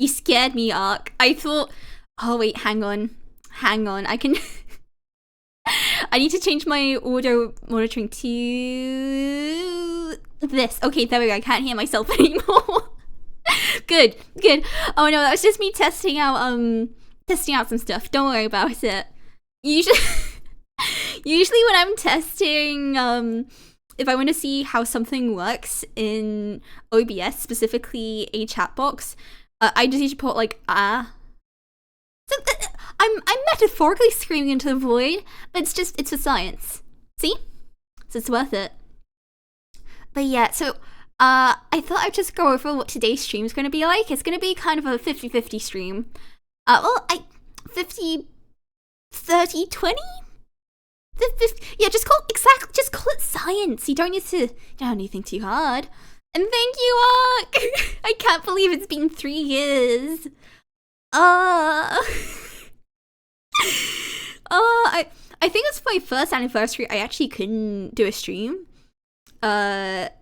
You scared me, Ark. I thought... Oh, wait, hang on. Hang on. I can... I need to change my audio monitoring to... this. Okay, there we go. I can't hear myself anymore. Good, good. Oh no, that was just me testing out some stuff. Don't worry about it. Usually usually when I'm testing if I want to see how something works in OBS, specifically a chat box, I just need to put like so I'm metaphorically screaming into the void, but it's for science. See? So it's worth it. But yeah, so I thought I'd just go over what today's stream is going to be like. It's going to be kind of a 50-50 stream. 50, 30, 20? Yeah, just call it science. You don't need to do anything too hard. And thank you, Ark! I can't believe it's been 3 years. I think it's my first anniversary. I actually couldn't do a stream. But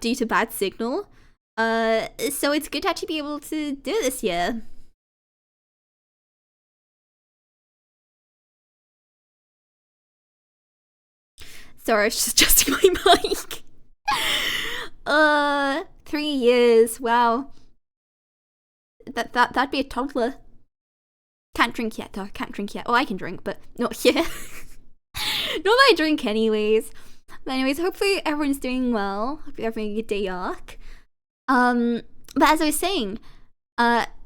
due to bad signal. So it's good to actually be able to do it this year. Sorry, I was just adjusting my mic. 3 years, wow. That'd be a toddler. Can't drink yet though, can't drink yet. Oh, I can drink, but not here. Not that I drink anyways. But anyways, hopefully everyone's doing well. Hope you're having a good day, Ark. But as I was saying,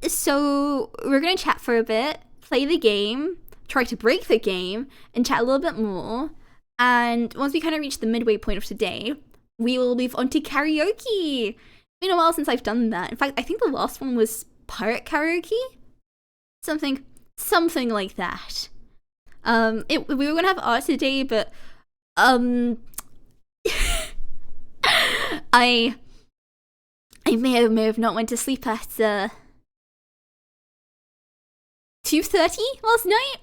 so we're gonna chat for a bit, play the game, try to break the game, and chat a little bit more. And once we kind of reach the midway point of today, we will move on to karaoke. It's been a while since I've done that. In fact, I think the last one was pirate karaoke? Something like that. We were gonna have art today, but I may have not went to sleep at 2:30 last night.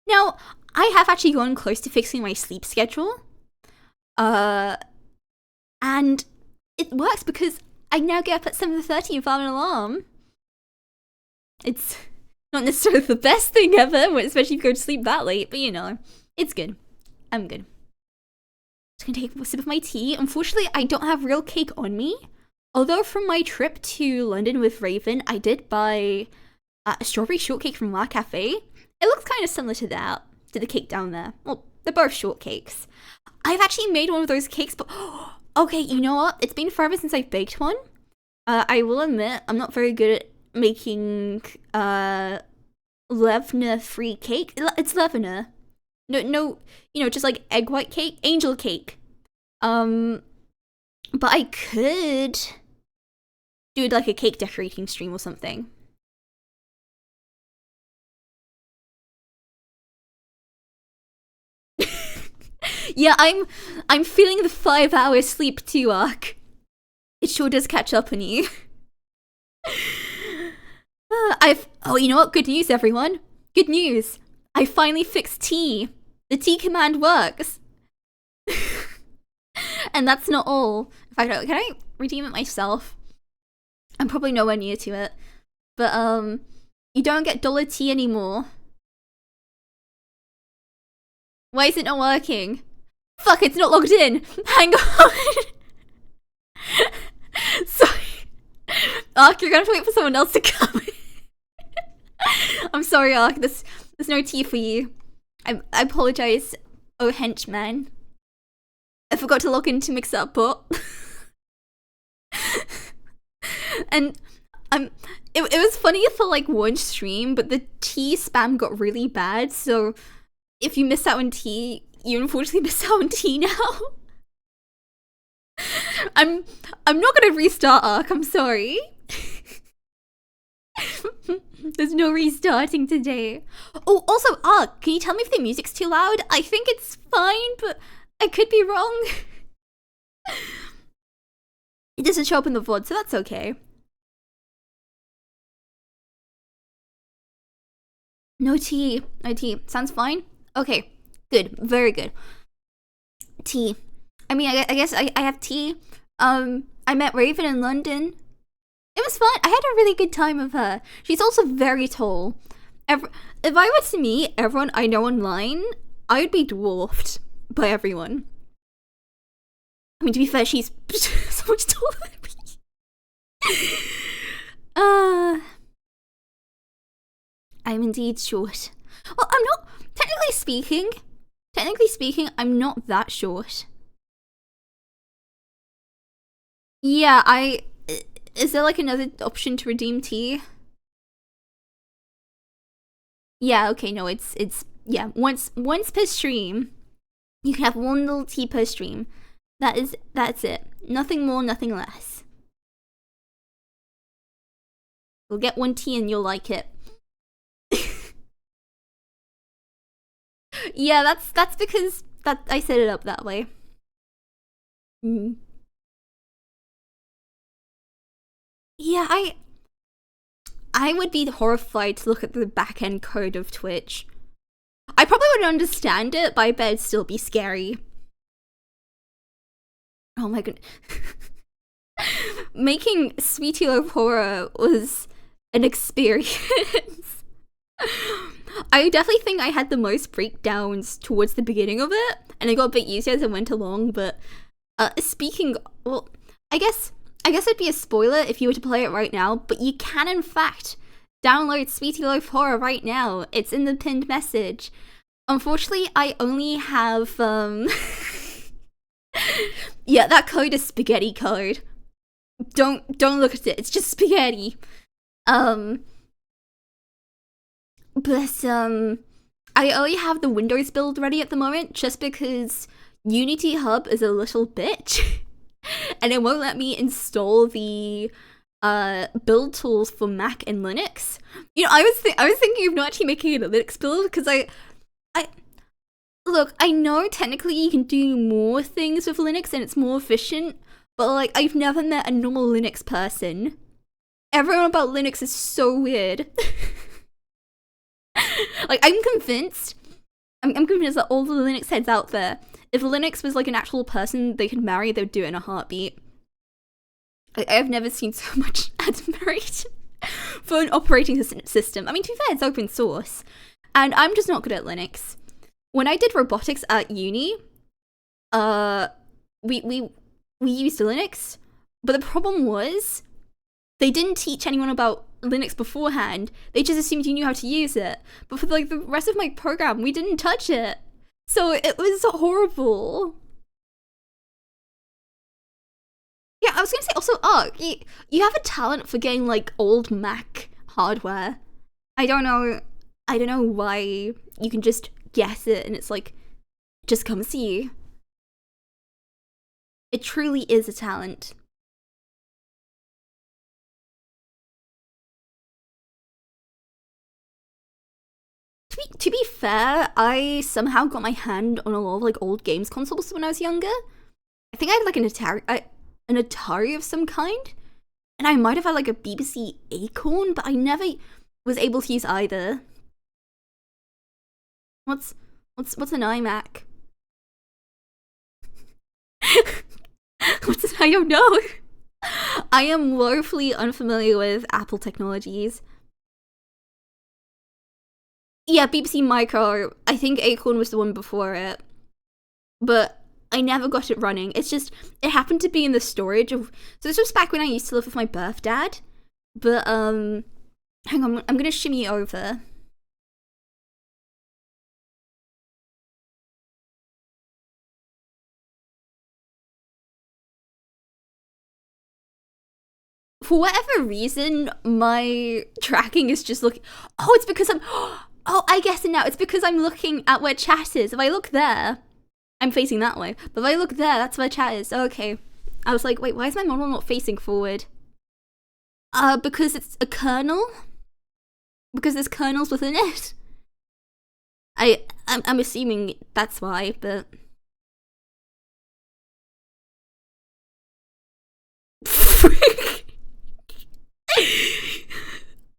Now, I have actually gone close to fixing my sleep schedule. And it works because I now get up at 7:30 without an alarm. It's not necessarily the best thing ever, especially if you go to sleep that late, but you know, it's good. I'm good. Just gonna take a sip of my tea. Unfortunately, I don't have real cake on me. Although from my trip to London with Raven, I did buy a strawberry shortcake from La Cafe. It looks kind of similar to that, to the cake down there. Well, they're both shortcakes. I've actually made one of those cakes, but okay, you know what? It's been forever since I've baked one. I will admit, I'm not very good at making leavener-free cake. It's leavener. No, you know, just like egg white cake, angel cake. But I could do like a cake decorating stream or something. Yeah, I'm feeling the 5-hour sleep too, Ark. It sure does catch up on you. Oh, you know what? Good news, everyone. Good news. I finally fixed T. The T command works. And that's not all. In fact, can I redeem it myself? I'm probably nowhere near to it. But, you don't get $T anymore. Why is it not working? Fuck, it's not logged in. Hang on. Sorry. Ark, you're gonna have to wait for someone else to come. I'm sorry, Ark. There's no tea for you. I apologize, oh henchman. I forgot to log into MixUp. And it was funny for like one stream, but the tea spam got really bad. So if you miss out on tea, you unfortunately miss out on tea now. I'm not gonna restart Ark. I'm sorry. There's no restarting today. Oh, also, Ark, can you tell me if the music's too loud? I think it's fine, but I could be wrong. It doesn't show up in the VOD, so that's okay. No tea. No tea. Sounds fine? Okay. Good. Very good. Tea. I mean, I guess I have tea. I met Raven in London. It was fun. I had a really good time with her. She's also very tall. If I were to meet everyone I know online, I would be dwarfed by everyone. I mean, to be fair, she's so much taller than me. I'm indeed short. Well, I'm not, technically speaking, I'm not that short. Yeah, is there like another option to redeem tea? Yeah, okay, no, yeah, once per stream. You can have one little tea per stream. That's it. Nothing more, nothing less. You'll get one tea and you'll like it. Yeah, that's because I set it up that way. Mm. Yeah, I would be horrified to look at the back end code of Twitch. I probably wouldn't understand it, but I bet it'd still be scary. Oh my god. Making Sweetie Love Horror was an experience. I definitely think I had the most breakdowns towards the beginning of it, and it got a bit easier as it went along, but well, I guess it'd be a spoiler if you were to play it right now, but you can in fact download Sweetie Loaf Horror right now. It's in the pinned message. Unfortunately, I only have yeah, that code is spaghetti code. Don't look at it. It's just spaghetti. But I only have the Windows build ready at the moment just because Unity Hub is a little bitch. And it won't let me install the build tools for Mac and Linux. You know, I was thinking of not actually making a Linux build because I look, I know technically you can do more things with Linux and it's more efficient, but like I've never met a normal Linux person. Everyone about Linux is so weird. Like I'm convinced that all the Linux heads out there, if Linux was like an actual person they could marry, they'd do it in a heartbeat. Like, I have never seen so much admiration for an operating system. I mean, to be fair, it's open source, and I'm just not good at Linux. When I did robotics at uni, we used Linux, but the problem was they didn't teach anyone about Linux beforehand. They just assumed you knew how to use it. But for like the rest of my program, we didn't touch it. So it was horrible. Yeah, I was gonna say also, you have a talent for getting like old Mac hardware. I don't know why you can just guess it and it's like, just come see. It truly is a talent. To be fair, I somehow got my hand on a lot of like old games consoles when I was younger. I think I had like an Atari of some kind, and I might have had like a BBC Acorn, but I never was able to use either. What's an iMac? I don't know. I am woefully unfamiliar with Apple technologies. Yeah, BBC Micro. I think Acorn was the one before it, but I never got it running. It's just, it happened to be in the storage of, so this was back when I used to live with my birth dad, but hang on, I'm gonna shimmy over. For whatever reason, my tracking is just looking, oh, it's because oh, I guess it now, it's because I'm looking at where chat is. If I look there, I'm facing that way, but if I look there, that's where chat is. Okay. I was like, wait, why is my model not facing forward? Because it's a kernel? Because there's kernels within it? I'm assuming that's why, but...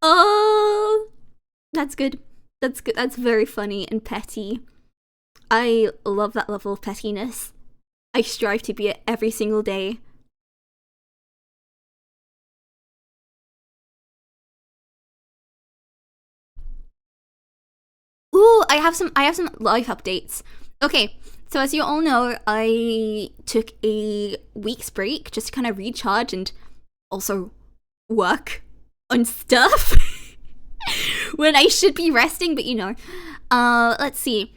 Oh, that's good. That's good. That's very funny and petty. I love that level of pettiness. I strive to be it every single day. have some life updates. Okay, so as you all know, I took a week's break just to kind of recharge and also work on stuff when I should be resting, but you know. Let's see.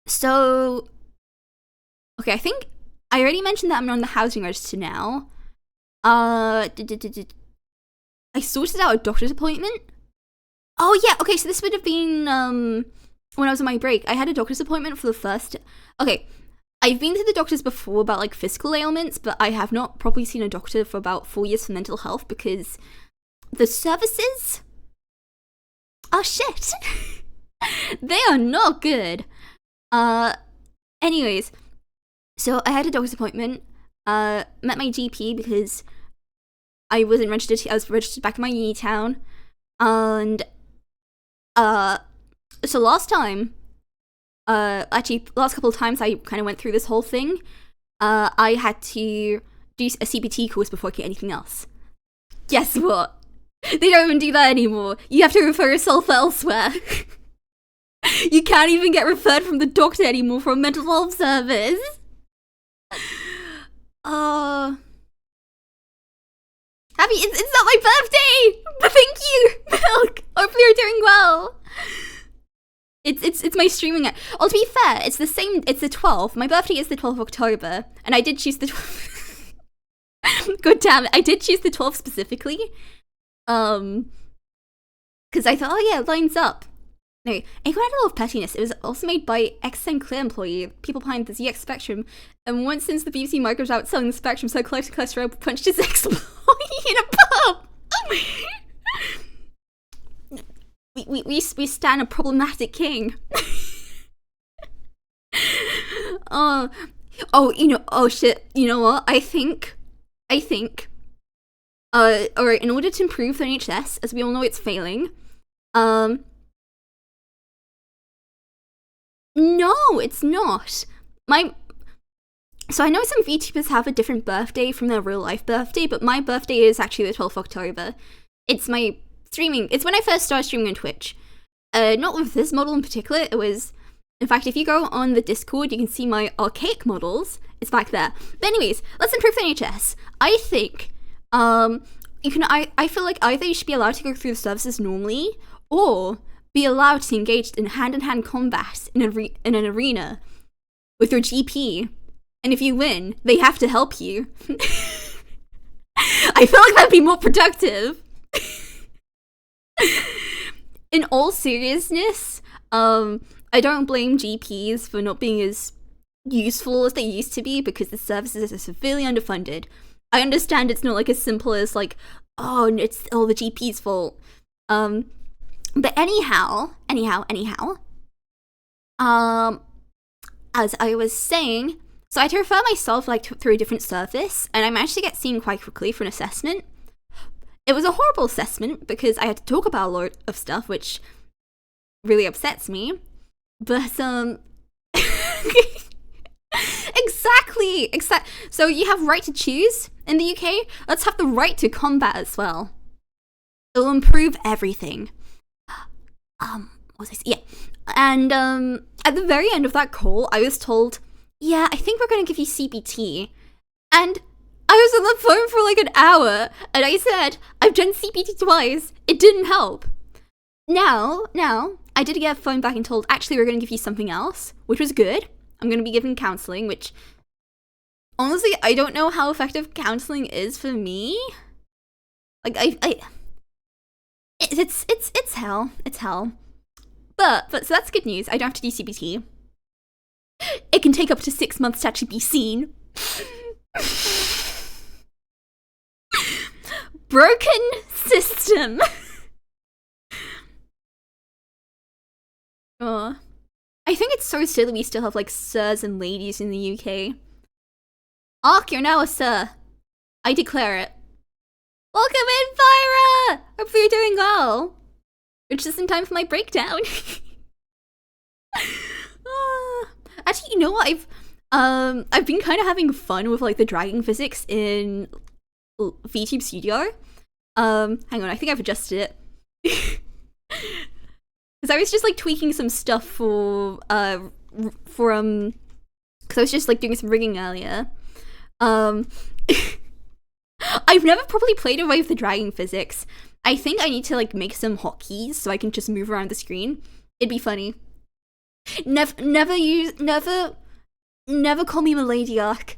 So, okay, I think I already mentioned that I'm on the housing register now. I sorted out a doctor's appointment. Oh yeah, okay, so this would have been when I was on my break. I had a doctor's appointment for the first. Okay, I've been to the doctors before about like physical ailments, but I have not properly seen a doctor for about 4 years for mental health because the services are shit. They are not good. Anyways, so I had a doctor's appointment. Met my GP because I wasn't registered. I was registered back in my uni town, and so last time, actually last couple of times I kind of went through this whole thing. I had to do a CBT course before I get anything else. Guess what? They don't even do that anymore. You have to refer yourself elsewhere. You can't even get referred from the doctor anymore for a mental health service. Happy, it's not my birthday! But thank you, Milk! Hopefully you're doing well. It's my streaming. Oh, to be fair, it's the 12th. My birthday is the 12th of October, and I did choose the 12th. God damn it, I did choose the 12th specifically. Because I thought, oh yeah, it lines up. No, it got a lot of pettiness. It was also made by ex-Sinclair employee, people behind the ZX Spectrum, and once since the BBC Micro was out selling the Spectrum, so collecting cholesterol punched his ex-employee in a pub. We stand a problematic king. Oh, you know, oh shit, you know what? I think, alright, in order to improve the NHS, as we all know it's failing, no, it's not. So I know some VTubers have a different birthday from their real life birthday, but my birthday is actually the 12th of October. It's my streaming, it's when I first started streaming on Twitch. Not with this model in particular, it was, in fact, if you go on the Discord, you can see my archaic models. It's back there. But anyways, let's improve the NHS. I think, I feel like either you should be allowed to go through the services normally, or be allowed to engage in hand-to-hand combat in an arena with your GP. And if you win, they have to help you. I feel like that'd be more productive. In all seriousness, I don't blame GPs for not being as useful as they used to be because the services are severely underfunded. I understand it's not like as simple as like, oh, it's all the GP's fault. But anyhow, as I was saying, so I had to refer myself like through a different service, and I managed to get seen quite quickly for an assessment. It was a horrible assessment because I had to talk about a lot of stuff, which really upsets me. But exactly. So you have right to choose in the UK. Let's have the right to combat as well. It'll improve everything. What was I saying? Yeah. And at the very end of that call, I was told, yeah, I think we're going to give you CBT. And I was on the phone for like an hour, and I said, I've done CBT twice. It didn't help. Now, I did get a phone back and told, actually, we're going to give you something else, which was good. I'm going to be given counseling, which, honestly, I don't know how effective counseling is for me. Like, it's hell. It's hell. But so that's good news. I don't have to do CBT. It can take up to 6 months to actually be seen. Broken system. Oh, I think it's so silly we still have like sirs and ladies in the UK. Ark, you're now a sir. I declare it. Welcome in, Fyra! Hopefully you're doing well. Which is in time for my breakdown. Actually, you know what? I've been kind of having fun with like the dragging physics in VTube Studio. Hang on, I think I've adjusted it. Because I was just like tweaking some stuff for because I was just like doing some rigging earlier. I've never properly played Away with the Dragon physics. I think I need to like make some hotkeys so I can just move around the screen. It'd be funny. Never call me milady arc.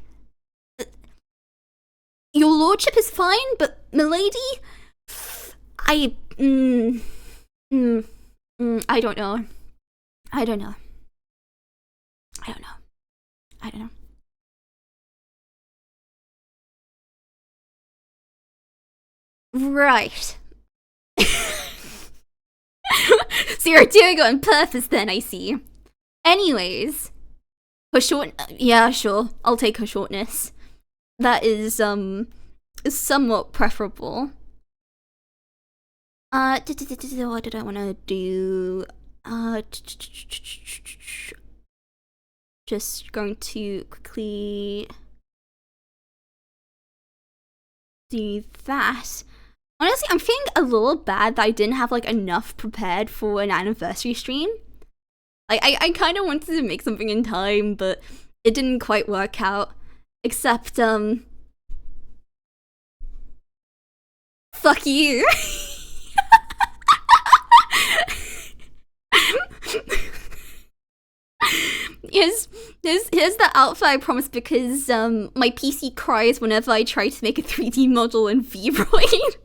Your lordship is fine, but milady, I don't know. I don't know. Right. So you're doing it on purpose then, I see. Anyways, her yeah, sure. I'll take her shortness. That is somewhat preferable. What did I want to do? Just going to quickly do that. Honestly, I'm feeling a little bad that I didn't have like enough prepared for an anniversary stream. Like, I kind of wanted to make something in time, but it didn't quite work out. Except, fuck you. Here's the outfit I promised because, my PC cries whenever I try to make a 3D model in VRoid.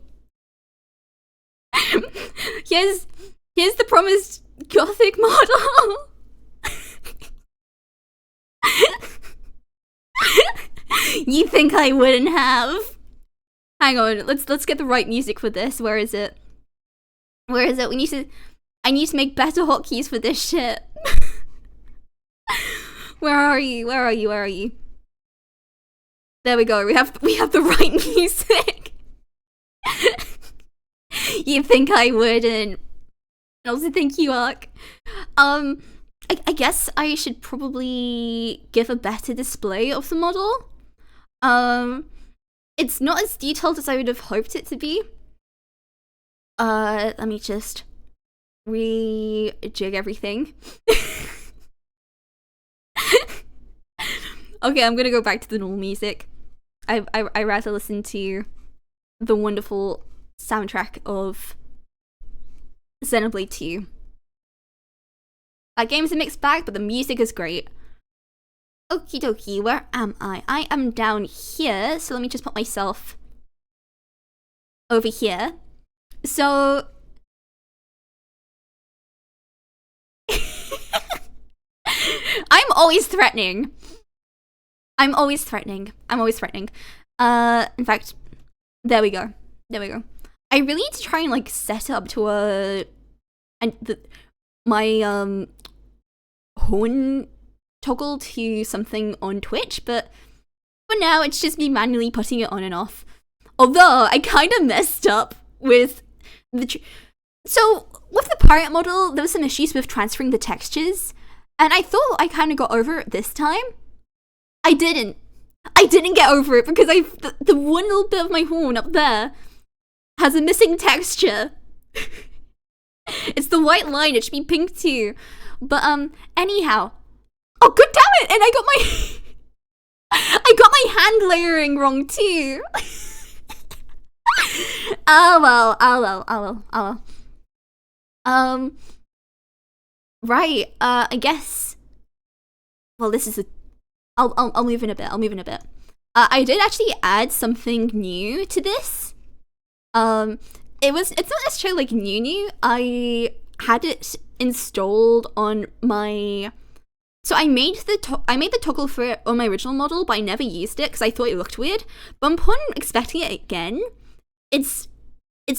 Here's the promised gothic model. You think I wouldn't have? Hang on, let's get the right music for this. Where is it? I need to make better hotkeys for this shit. Where are you? There we go. We have the right music. You think I wouldn't? Also, thank you, Ark. I guess I should probably give a better display of the model. It's not as detailed as I would have hoped it to be. Let me just rejig everything. Okay, I'm gonna go back to the normal music. I rather listen to the wonderful soundtrack of Xenoblade 2. That game's a mixed bag, but the music is great. Okie dokie, where am I? I am down here, so let me just put myself over here. So... I'm always threatening. In fact, there we go. I really need to try and like set up to my horn toggle to something on Twitch, but for now it's just me manually putting it on and off. Although I kind of messed up with so with the pirate model, there was some issues with transferring the textures, and I thought I kind of got over it this time. I didn't get over it because the one little bit of my horn up there has a missing texture. It's the white line, it should be pink too. But anyhow. Oh god damn it! And I got my hand layering wrong too. Oh well. Right, I guess. Well, this is I'll move in a bit. I did actually add something new to this. It's not necessarily like new. I had it installed on my. So I made the toggle for it on my original model, but I never used it because I thought it looked weird. But upon expecting it again, it's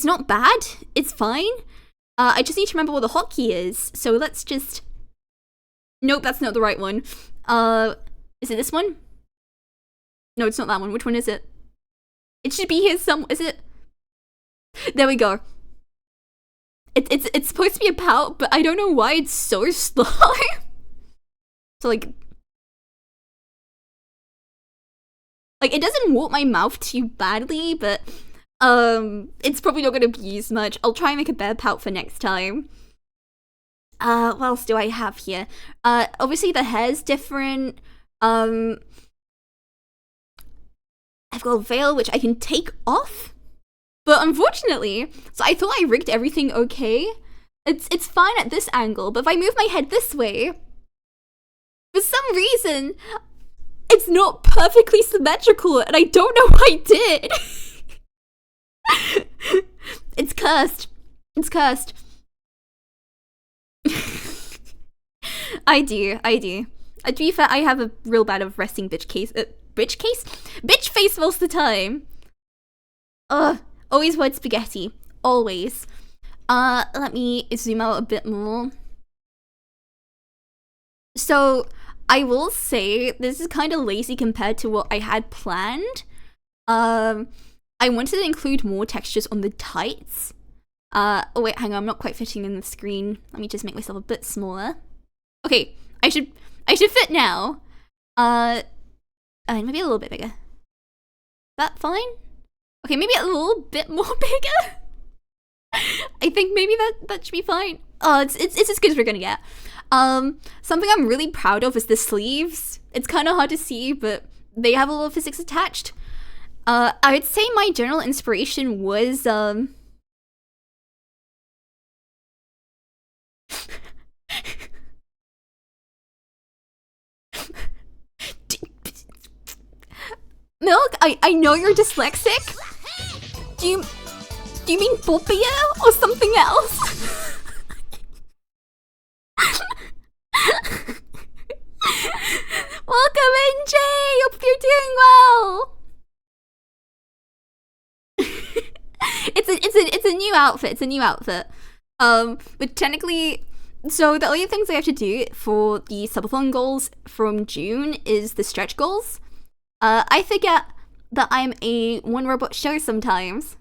not bad. It's fine. I just need to remember what the hotkey is. So let's just. Nope, that's not the right one. Is it this one? No, it's not that one. Which one is it? It should be here some. Is it? There we go. It's supposed to be a pout, but I don't know why it's so slow. So like it doesn't warp my mouth too badly, but it's probably not gonna be used much. I'll try and make a better pout for next time. What else do I have here? Obviously the hair's different. I've got a veil which I can take off. But unfortunately, so I thought I rigged everything okay. It's fine at this angle, but if I move my head this way, for some reason, it's not perfectly symmetrical, and I don't know what I did. It's cursed. It's cursed. I do. To be fair, I have a real bad of resting bitch face most of the time. Ugh. Always word spaghetti. Always. Let me zoom out a bit more. So, I will say, this is kind of lazy compared to what I had planned. I wanted to include more textures on the tights. Oh wait, hang on, I'm not quite fitting in the screen. Let me just make myself a bit smaller. Okay, I should fit now. Maybe a little bit bigger. That fine? Okay, maybe a little bit more bigger. I think maybe that should be fine. Oh, it's as good as we're gonna get. Something I'm really proud of is the sleeves. It's kind of hard to see, but they have a little physics attached. I would say my general inspiration was Milk, I know you're dyslexic. Do you mean Bopia or something else? Welcome in, Jay! Hope you're doing well. It's a new outfit. It's a new outfit. But technically, so the only things I have to do for the subathon goals from June is the stretch goals. I forget that I'm a one robot show sometimes.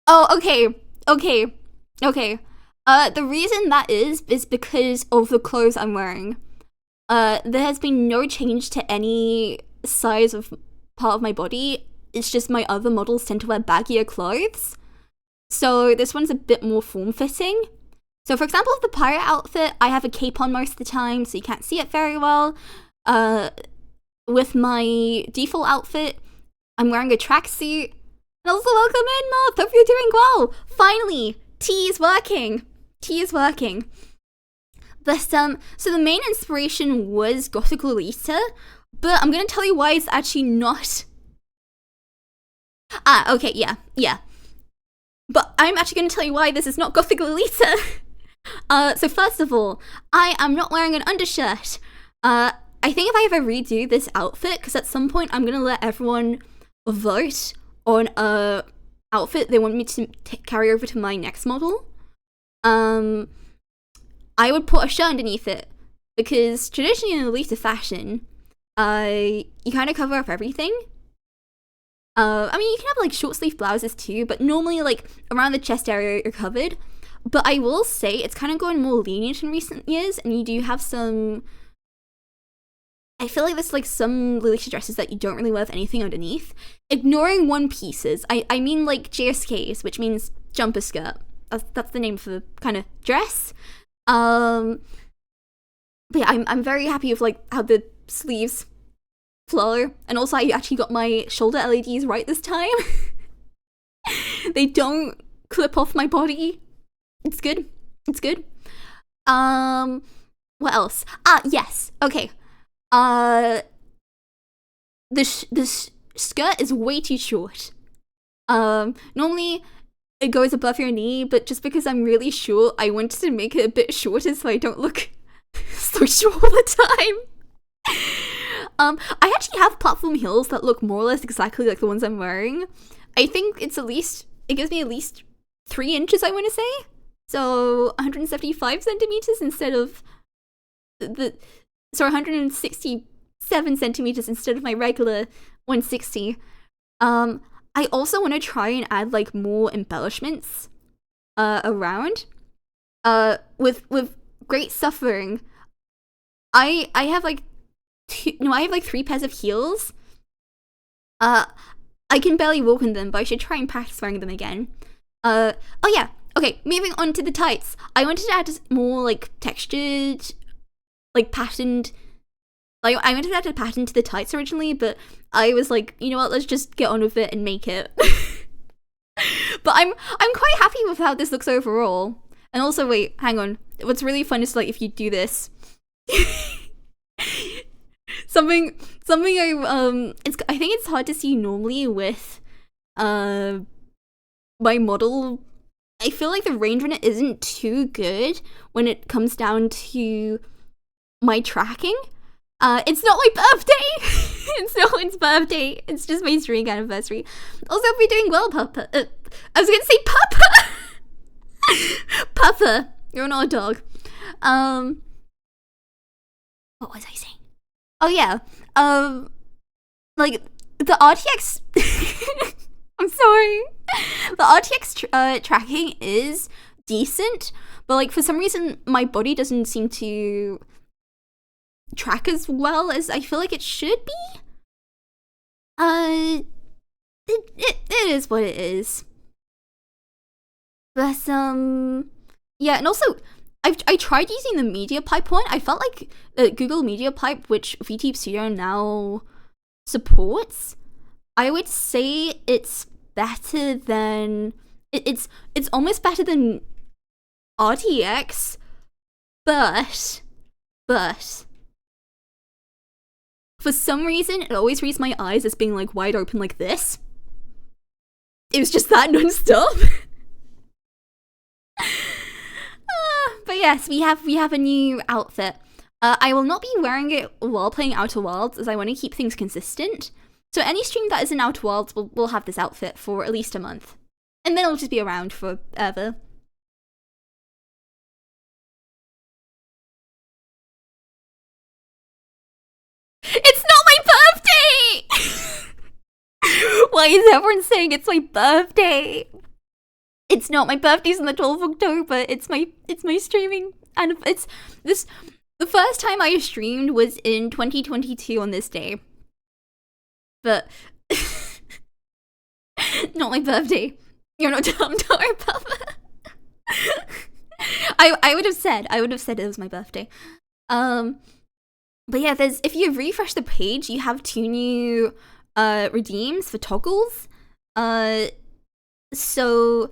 Oh, okay. The reason that is because of the clothes I'm wearing. There has been no change to any size of part of my body. It's just my other models tend to wear baggier clothes. So this one's a bit more form-fitting. So for example, the pirate outfit, I have a cape on most of the time, so you can't see it very well. With my default outfit, I'm wearing a tracksuit. And also welcome in, Moth! Hope you're doing well! Finally! Tea is working! But, so the main inspiration was Gothic Lolita, but I'm gonna tell you why it's actually not. Okay, yeah. But I'm actually gonna tell you why this is not Gothic Lolita. So first of all, I am not wearing an undershirt. I think if I ever redo this outfit, because at some point I'm gonna let everyone vote on a outfit they want me to carry over to my next model, I would put a shirt underneath it, because traditionally in Lolita fashion, you kind of cover up everything. I mean, you can have like short sleeve blouses too, but normally like around the chest area you're covered. But I will say it's kind of going more lenient in recent years, and you do have some. I feel like there's like some Lolita dresses that you don't really wear with anything underneath. Ignoring one pieces, I mean like JSKs, which means jumper skirt. That's the name for the kind of dress. But yeah, I'm very happy with like how the sleeves flow, and also I actually got my shoulder LEDs right this time. They don't clip off my body. It's good. What else? Yes. Okay. This skirt is way too short. Normally it goes above your knee, but just because I'm really short, I wanted to make it a bit shorter so I don't look so short all the time. I actually have platform heels that look more or less exactly like the ones I'm wearing. I think it gives me at least 3 inches, I want to say. So 175 centimeters instead of 167 centimeters instead of my regular 160. I also want to try and add like more embellishments around. With great suffering, I have like 3 pairs of heels. I can barely walk in them, but I should try and practice wearing them again. Oh yeah, Okay, moving on to the tights. I wanted to add more like textured, like patterned. Like I wanted to add a pattern to the tights originally, but I was like, you know what? Let's just get on with it and make it. But I'm quite happy with how this looks overall. And also, wait, hang on. What's really fun is like if you do this. something I think it's hard to see normally with my model. I feel like the range on it isn't too good when it comes down to my tracking. It's not my birthday. It's not one's birthday. It's just my streaming anniversary. Also, if you're doing well, Papa. I was gonna say Papa. Papa, you're not a dog. What was I saying? Oh yeah. Like the RTX. I'm sorry. The RTX tracking is decent, but like for some reason my body doesn't seem to track as well as I feel like it should be. It is what it is. But yeah, and also I tried using the Media Pipe one. I felt like Google Media Pipe, which VTube Studio now supports, I would say it's better than it's almost better than RTX, but for some reason it always reads my eyes as being like wide open like this. It was just that non-stop. But yes, we have a new outfit. I will not be wearing it while playing Outer Worlds, as I want to keep things consistent. So any stream that is in Outer Worlds will have this outfit for at least a month. And then it'll just be around forever. It's not my birthday! Why is everyone saying it's my birthday? It's not. My birthday's on the 12th of October. It's my streaming, and it's this. The first time I streamed was in 2022 on this day. But not my birthday. You're not dumb, don't worry, Papa. I would have said it was my birthday. But yeah, if you refresh the page, you have 2 new redeems for toggles. So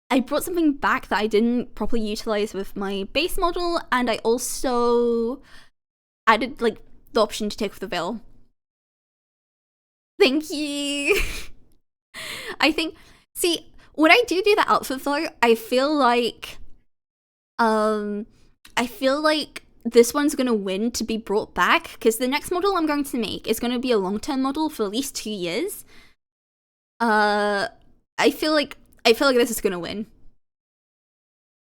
I brought something back that I didn't properly utilize with my base model, and I also added like the option to take off the veil. Thank you. I think, see, when I do that outfit though, I feel like this one's gonna win to be brought back, because the next model I'm going to make is gonna be a long-term model for at least 2 years. I feel like this is gonna win.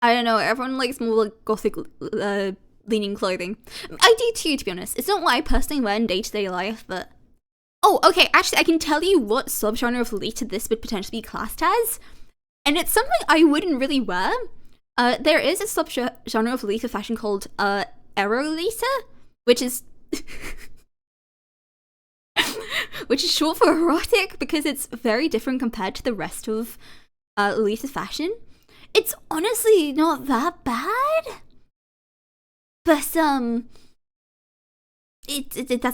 I don't know, everyone likes more like gothic leaning clothing. I do too, to be honest. It's not what I personally wear in day-to-day life, but oh, okay, actually I can tell you what subgenre of Lolita this would potentially be classed as. And it's something I wouldn't really wear. There is a subgenre of Lolita fashion called Aerolita, which is which is short for erotic, because it's very different compared to the rest of Lolita's fashion. It's honestly not that bad, but that's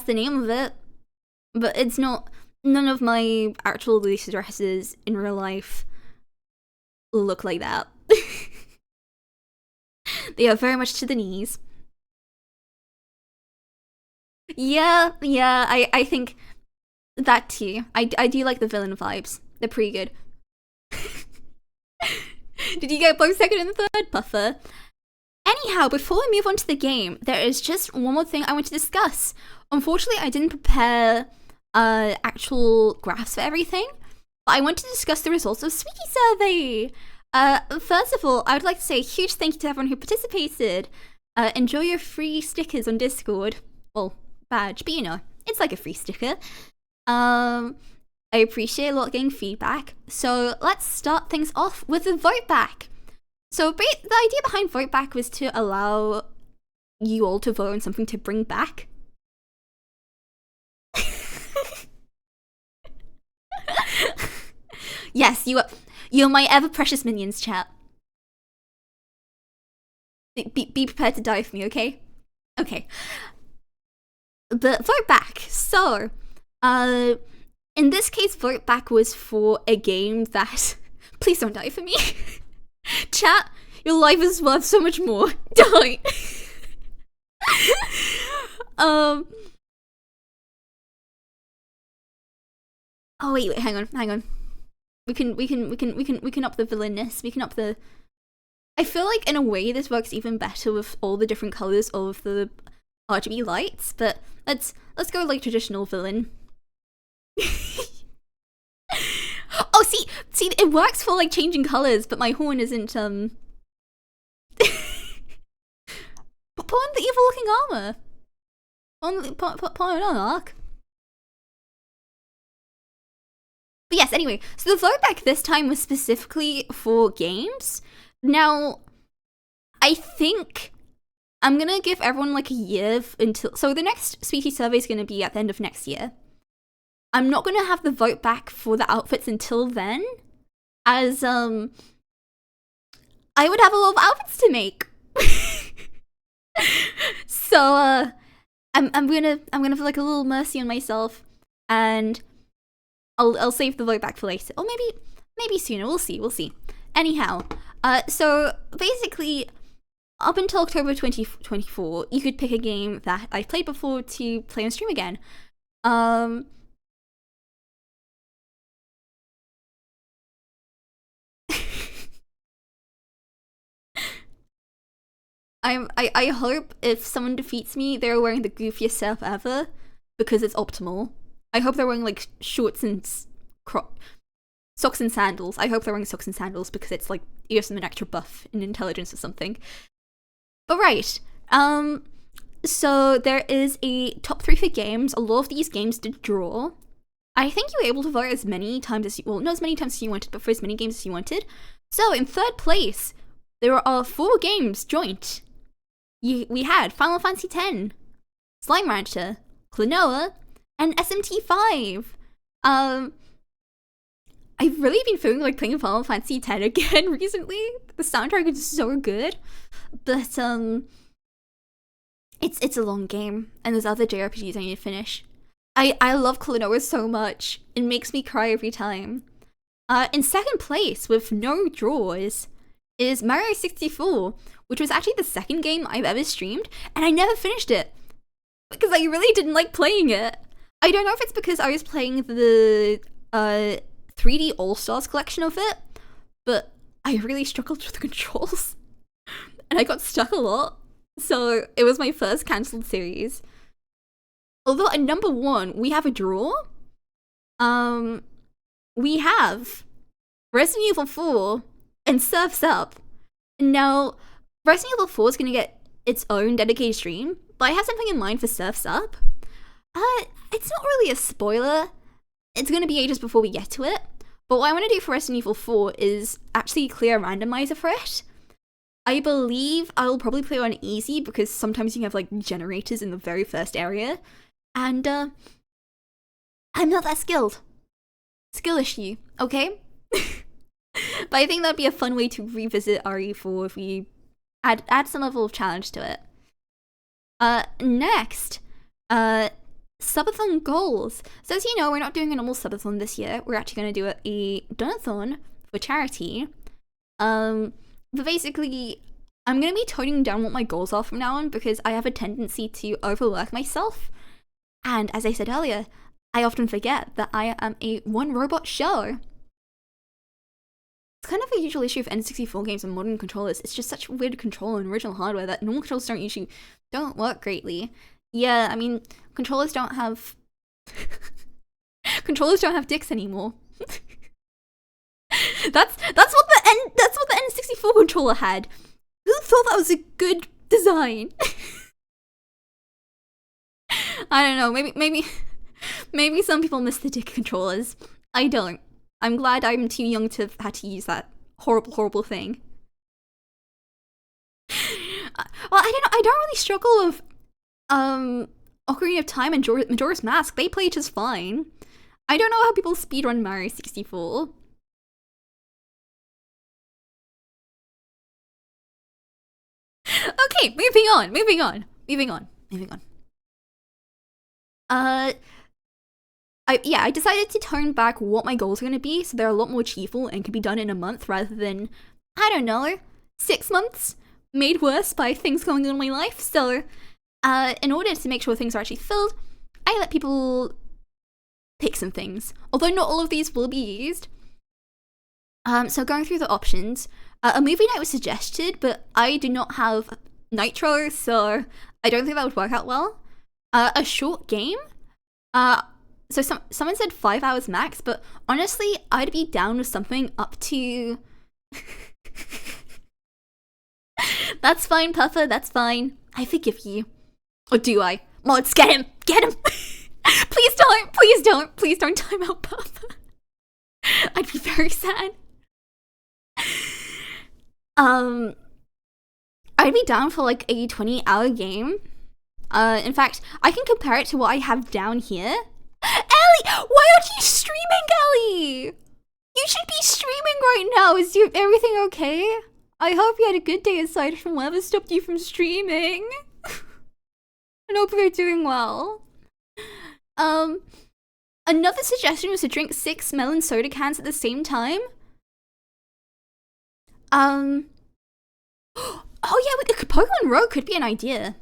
the name of it. But it's not. None of my actual Lolita dresses in real life look like that. They are very much to the knees. Yeah, I think that too. I do like the villain vibes. They're pretty good. Did you get both second and third, Puffer? Anyhow, before we move on to the game, there is just one more thing I want to discuss. Unfortunately, I didn't prepare actual graphs for everything, but I want to discuss the results of Squeaky Survey. First of all, I would like to say a huge thank you to everyone who participated. Enjoy your free stickers on Discord. Well, badge, but you know, it's like a free sticker. I appreciate a lot getting feedback. So let's start things off with the vote back. So the idea behind vote back was to allow you all to vote on something to bring back. Yes, you're my ever precious minions, chat. Be prepared to die for me, okay? Okay. But vote back. So, in this case, vote back was for a game that... Please don't die for me. Chat, your life is worth so much more. Don't. Oh wait, hang on. We can up the villainness. We can up the... I feel like in a way this works even better with all the different colors of the RGB lights, but let's go like traditional villain. Oh, see, it works for like changing colors, but my horn isn't But put on the evil looking armor. Put on arc. But yes, anyway, so the vote back this time was specifically for games. Now, I think I'm gonna give everyone like a year until... So the next species survey is gonna be at the end of next year. I'm not gonna have the vote back for the outfits until then, as I would have a lot of outfits to make. So I'm gonna feel like a little mercy on myself, and I'll save the vote back for later, or maybe sooner. We'll see. Anyhow, so basically, up until October 2024, you could pick a game that I've played before to play on stream again. I hope if someone defeats me, they're wearing the goofiest setup ever, because it's optimal. I hope they're wearing like shorts and socks and sandals. I hope they're wearing socks and sandals because it's like you have some extra buff in intelligence or something. But right, so there is a top 3 for games. A lot of these games did draw. I think you were able to vote as many times as not as many times as you wanted, but for as many games as you wanted. So in 3rd place, there are 4 games joint. We had Final Fantasy X, Slime Rancher, Klonoa, and SMT5. I've really been feeling like playing Final Fantasy X again recently. The soundtrack is so good, but it's a long game, and there's other JRPGs I need to finish. I love Klonoa so much. It makes me cry every time. In 2nd place, with no draws, is Mario 64, which was actually the 2nd game I've ever streamed, and I never finished it because I really didn't like playing it. I don't know if it's because I was playing the 3D All-Stars collection of it, but I really struggled with the controls and I got stuck a lot, so it was my first cancelled series. Although at number 1 we have a draw. We have Resident Evil 4 and Surf's Up. Now, Resident Evil 4 is going to get its own dedicated stream, but I have something in mind for Surf's Up. It's not really a spoiler. It's going to be ages before we get to it. But what I want to do for Resident Evil 4 is actually clear a randomizer for it. I believe I'll probably play on easy because sometimes you have like generators in the very first area. And I'm not that skilled. Skill issue, okay? But I think that'd be a fun way to revisit RE4 if we add some level of challenge to it. Next, subathon goals. So as you know, we're not doing a normal subathon this year. We're actually going to do a donathon for charity. But basically, I'm going to be toning down what my goals are from now on because I have a tendency to overwork myself. And as I said earlier, I often forget that I am a one-robot show. It's kind of a usual issue of N64 games and modern controllers. It's just such weird control on original hardware that normal controllers don't work greatly. Yeah, I mean, controllers don't have dicks anymore. that's what the N64 controller had. Who thought that was a good design? I don't know, maybe some people miss the dick controllers. I don't. I'm glad I'm too young to have had to use that horrible thing. Well, I don't know, I don't really struggle with Ocarina of Time and Majora's Mask. They play just fine. I don't know how people speedrun Mario 64. Okay, moving on. I decided to turn back what my goals are going to be so they're a lot more achievable and can be done in a month rather than, I don't know, 6 months made worse by things going on in my life. So, in order to make sure things are actually filled, I let people pick some things. Although not all of these will be used. So going through the options, a movie night was suggested, but I do not have Nitro, so I don't think that would work out well. A short game? So someone said 5 hours max, but honestly, I'd be down with something up to... That's fine, Puffer, that's fine. I forgive you. Or do I? Mods, get him! Get him! Please don't time out Puffer. I'd be very sad. I'd be down for like a 20-hour game. In fact, I can compare it to what I have down here. Ellie! Why aren't you streaming, Ellie? You should be streaming right now. Is everything okay? I hope you had a good day aside from whatever stopped you from streaming. I hope you're doing well. Another suggestion was to drink 6 melon soda cans at the same time. Oh yeah, Pokemon Row could be an idea.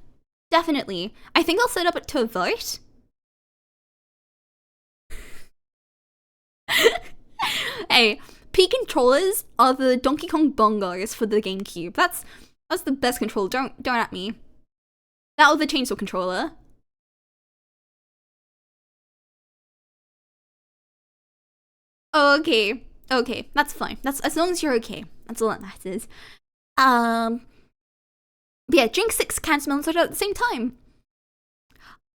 Definitely. I think I'll set up it to a vote. Hey, P controllers are the Donkey Kong bongos for the GameCube. That's the best controller. Don't at me. That or the chainsaw controller. Oh, okay, that's fine. That's as long as you're okay. That's all that matters. But yeah, drink 6 cans of melon soda at the same time.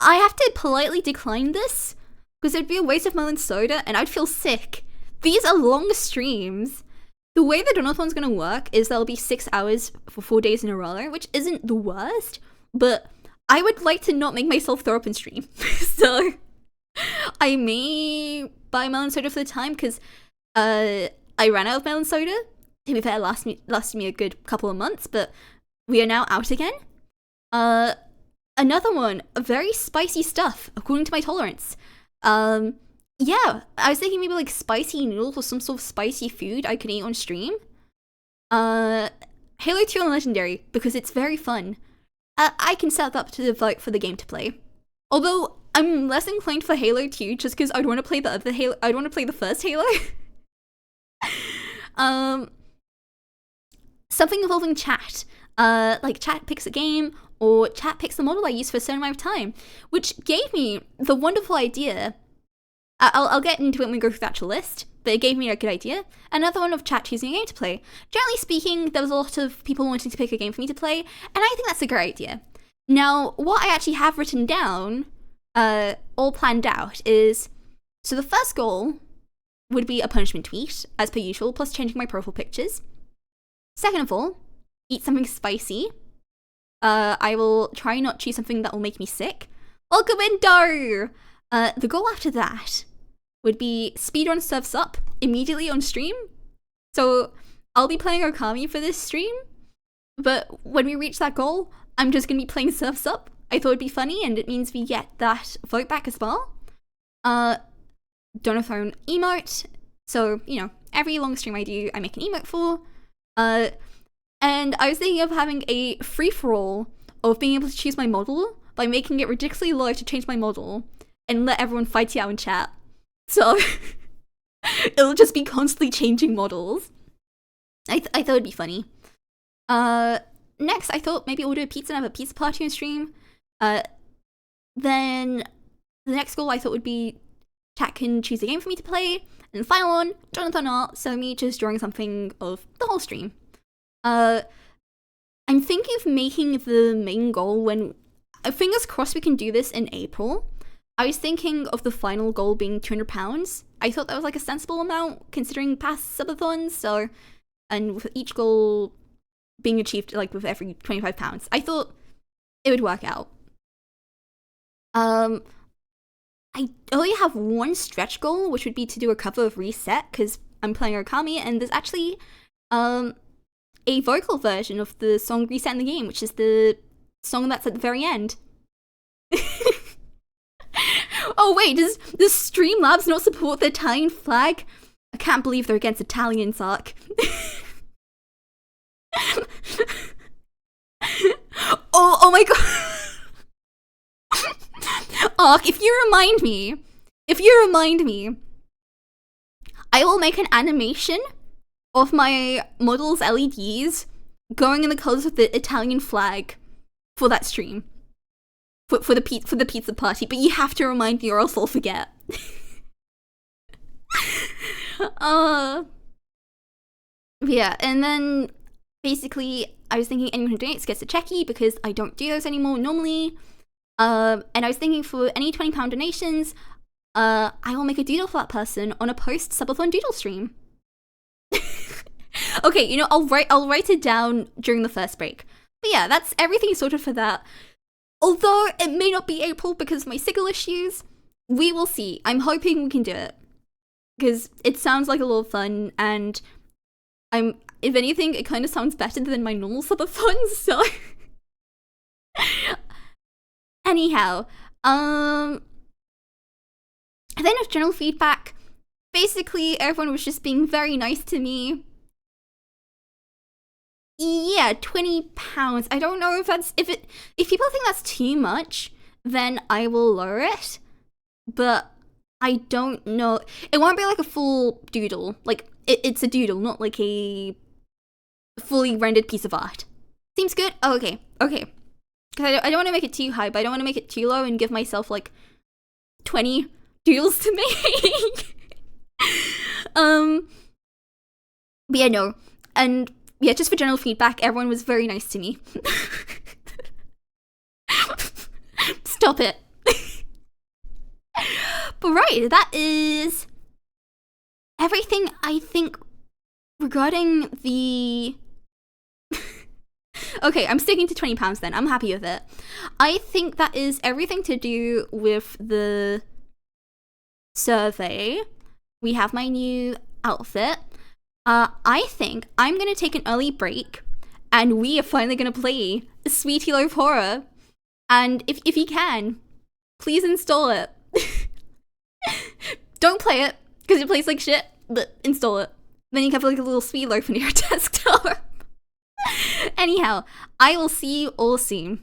I have to politely decline this because it'd be a waste of melon soda and I'd feel sick. These are long streams. The way the Donathon's gonna work is there'll be 6 hours for 4 days in a row, which isn't the worst, but I would like to not make myself throw up in stream. So I may buy melon soda for the time because I ran out of melon soda. To be fair, lasted me a good couple of months, but we are now out again. Another one, very spicy stuff, according to my tolerance. Yeah, I was thinking maybe like spicy noodles or some sort of spicy food I could eat on stream. Halo 2 on Legendary, because it's very fun. I can set up to the vote for the game to play. Although, I'm less inclined for Halo 2 just because I'd want to play the other Halo. I'd want to play the first Halo. Something involving chat. Like chat picks a game, or chat picks the model I use for a certain amount of time, which gave me the wonderful idea. I'll get into it when we go through the actual list, but it gave me a good idea. Another one of chat choosing a game to play. Generally speaking, there was a lot of people wanting to pick a game for me to play, and I think that's a great idea. Now, what I actually have written down, all planned out, is... So the first goal would be a punishment tweet, as per usual, plus changing my profile pictures. Second of all, eat something spicy. I will try not choose something that will make me sick. Welcome in, Daru! The goal after that would be speedrun Surf's Up immediately on stream. So I'll be playing Okami for this stream, but when we reach that goal, I'm just going to be playing Surf's Up. I thought it'd be funny, and it means we get that vote back as well. Donathon emote. So, you know, every long stream I do, I make an emote for. And I was thinking of having a free-for-all of being able to choose my model by making it ridiculously low to change my model and let everyone fight it out in chat. So it'll just be constantly changing models. I thought it'd be funny. Next, I thought maybe order a pizza and have a pizza party on stream. Then the next goal I thought would be chat can choose a game for me to play. And the final one, Jonathan art, so me just drawing something of the whole stream. I'm thinking of making the main goal when... Fingers crossed we can do this in April. I was thinking of the final goal being £200. I thought that was like a sensible amount considering past subathons, so... And with each goal being achieved like with every £25, I thought it would work out. I only have one stretch goal, which would be to do a cover of Reset, because I'm playing Okami, and there's actually a vocal version of the song Reset in the Game, which is the song that's at the very end. Oh wait, does Streamlabs not support the Italian flag? I can't believe they're against Italians, Ark. Oh my god. Ark, if you remind me, I will make an animation of my model's LEDs going in the colors of the Italian flag for that stream. For the pizza party, but you have to remind me or else I'll forget. Yeah, and then basically I was thinking anyone who donates gets a checky because I don't do those anymore normally. And I was thinking for any £20 donations, I will make a doodle for that person on a post-subathon doodle stream. Okay, you know, I'll write it down during the first break. But yeah, that's everything sorted for that. Although it may not be April because of my sickle issues, we will see. I'm hoping we can do it. Because it sounds like a lot of fun, and if anything, it kind of sounds better than my normal subathon, so... Anyhow, and then of general feedback, basically everyone was just being very nice to me. Yeah, £20. I don't know if if people think that's too much, then I will lower it. But I don't know. It won't be like a full doodle. Like it's a doodle, not like a fully rendered piece of art. Seems good? Oh, okay. Okay. Because I don't want to make it too high, but I don't want to make it too low and give myself like 20 doodles to make. But yeah, no. And yeah, just for general feedback, everyone was very nice to me. Stop it. But right, that is everything I think regarding the... Okay, I'm sticking to £20 then. I'm happy with it. I think that is everything to do with the survey. We have my new outfit. I think I'm going to take an early break, and we are finally going to play Sweetie Loaf Horror. And if you can, please install it. Don't play it, because it plays like shit, but install it. Then you can have like a little sweet loaf on your desktop. Anyhow, I will see you all soon.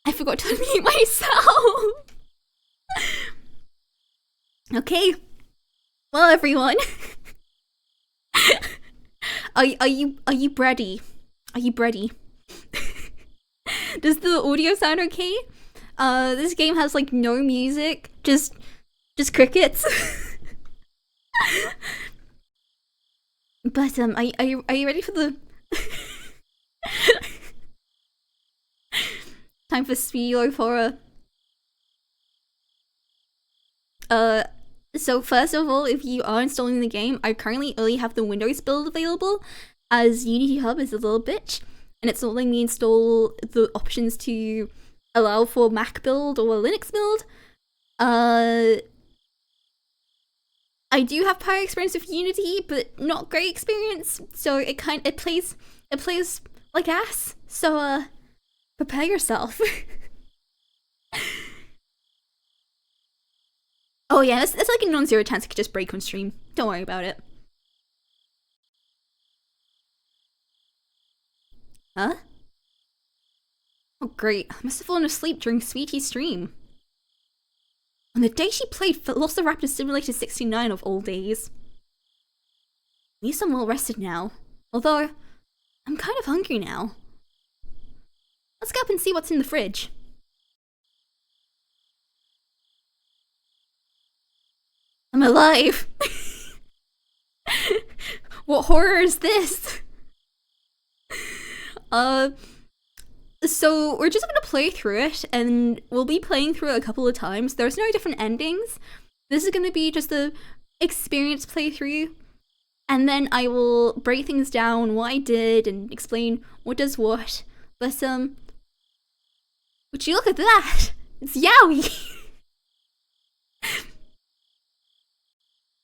I forgot to unmute myself. Okay. Well, everyone. Are you ready? Are you ready? Does the audio sound okay? This game has like no music, just crickets. But are you ready for the time for Spio Horror? So first of all, if you are installing the game, I currently only have the Windows build available, as Unity Hub is a little bitch, and it's not letting me install the options to allow for Mac build or Linux build. I do have prior experience with Unity, but not great experience, so it plays like ass. So prepare yourself. Oh yeah, it's like a non-zero chance it could just break on stream. Don't worry about it. Huh? Oh great, I must have fallen asleep during Sweetie's stream. On the day she played Velociraptor Simulator 69 of all days. At least I'm well rested now. Although, I'm kind of hungry now. Let's go up and see what's in the fridge. I'm alive! What horror is this? So we're just gonna play through it, and we'll be playing through it a couple of times. There's no different endings. This is gonna be just a experience playthrough, and then I will break things down, what I did, and explain what does what. But would you look at that? It's Yowie!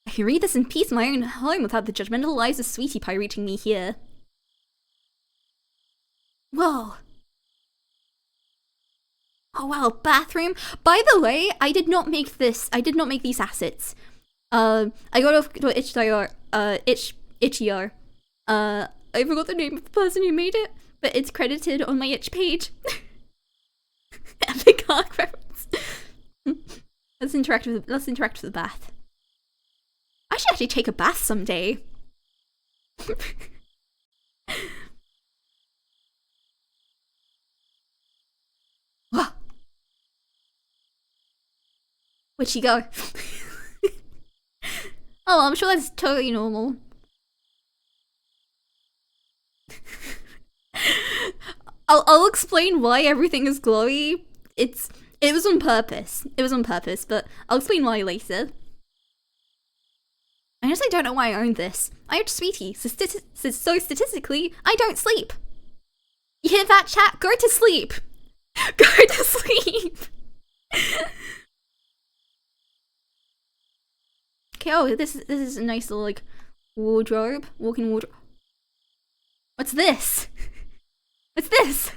I can read this in peace in my own home without the judgmental eyes of Sweetie Pie reaching me here. Whoa. Oh wow, bathroom. By the way, I did not make this. I did not make these assets. I got off to Itch.io. Itch.io. I forgot the name of the person who made it, but it's credited on my itch page. Epic arc reference. Let's interact with the bath. I should actually take a bath someday. Where'd she go? Oh, I'm sure that's totally normal. I'll explain why everything is glowy. It was on purpose. It was on purpose, but I'll explain why later. I honestly don't know why I own this. I own Sweetie, so statistically, I don't sleep. You hear that, chat? Go to sleep. Go to sleep. Okay, oh, this is a nice little, like, wardrobe. Walk-in wardrobe. What's this? What's this?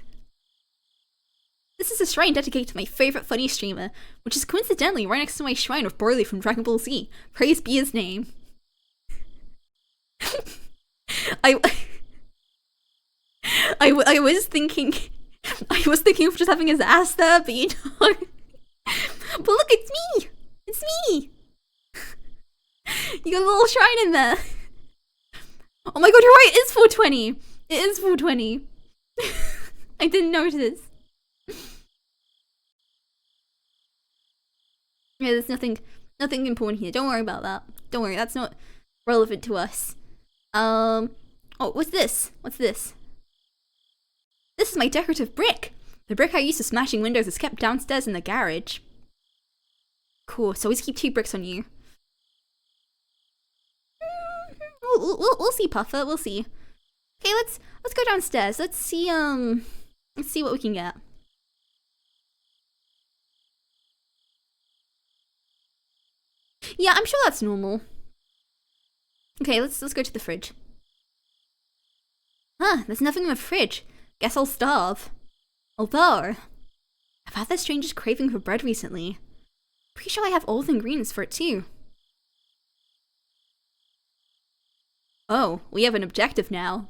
This is a shrine dedicated to my favorite funny streamer, which is coincidentally right next to my shrine of Broly from Dragon Ball Z. Praise be his name. I was thinking of just having his ass there, but you know. But look, it's me! It's me! You got a little shrine in there. Oh my god, you're right, it is 420! It is 420. I didn't notice. Yeah, there's nothing important here. Don't worry about that. Don't worry, that's not relevant to us. Oh, what's this? What's this? This is my decorative brick! The brick I used for smashing windows is kept downstairs in the garage. Cool, so always keep 2 bricks on you. We'll see, Puffer, we'll see. Okay, let's go downstairs. Let's see what we can get. Yeah, I'm sure that's normal. Okay, let's go to the fridge. Huh, there's nothing in the fridge. Guess I'll starve. Although, I've had the strangest craving for bread recently. Pretty sure I have all the ingredients for it too. Oh, we have an objective now.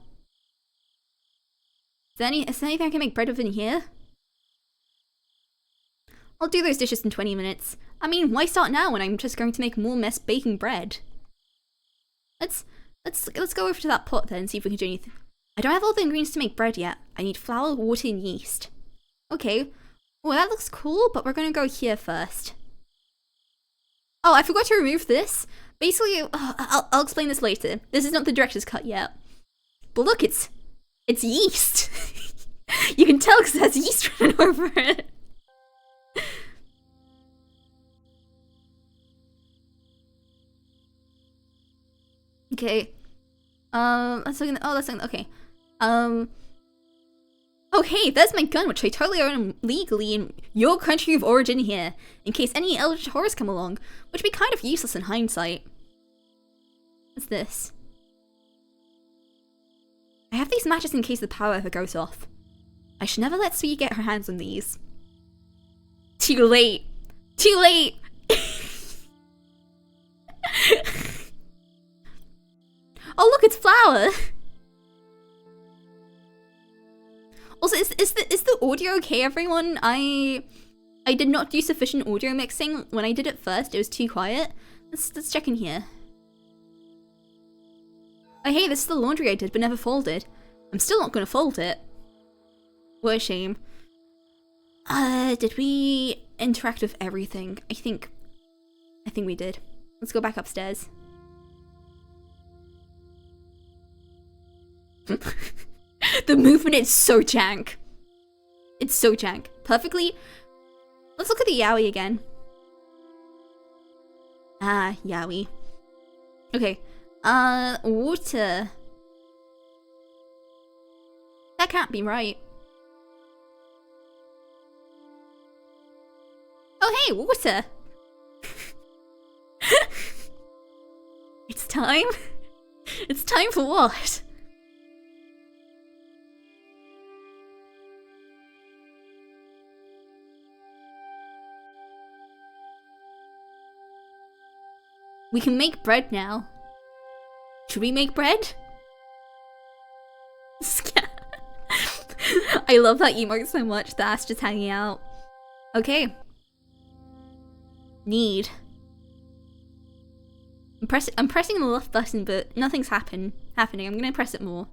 Is there anything I can make bread with in here? I'll do those dishes in 20 minutes. I mean, why start now when I'm just going to make more mess baking bread? Let's go over to that pot then and see if we can do anything. I don't have all the ingredients to make bread yet. I need flour, water, and yeast. Okay. Well, that looks cool, but we're gonna go here first. Oh, I forgot to remove this. Basically, I'll explain this later. This is not the director's cut yet. But look, it's yeast. You can tell because it has yeast running over it. Okay. Let's look in the, let's look in the, okay. Oh hey, there's my gun, which I totally own legally in your country of origin here, in case any eldritch horrors come along, which would be kind of useless in hindsight. What's this? I have these matches in case the power ever goes off. I should never let Sweetie get her hands on these. Too late! Too late! Oh look, it's flour! Also, is the audio okay, everyone? I did not do sufficient audio mixing. When I did it first, it was too quiet. Let's check in here. Oh hey, this is the laundry I did but never folded. I'm still not gonna fold it. What a shame. Did we interact with everything? I think we did. Let's go back upstairs. The movement is so jank. It's so jank. Perfectly. Let's look at the Yowie again. Ah, Yowie. Okay. Water. That can't be right. Oh hey, water! It's time? It's time for what? We can make bread now. Should we make bread? I love that emote so much. The ass just hanging out. Okay. Need. I'm pressing the left button, but nothing's happening. I'm gonna press it more.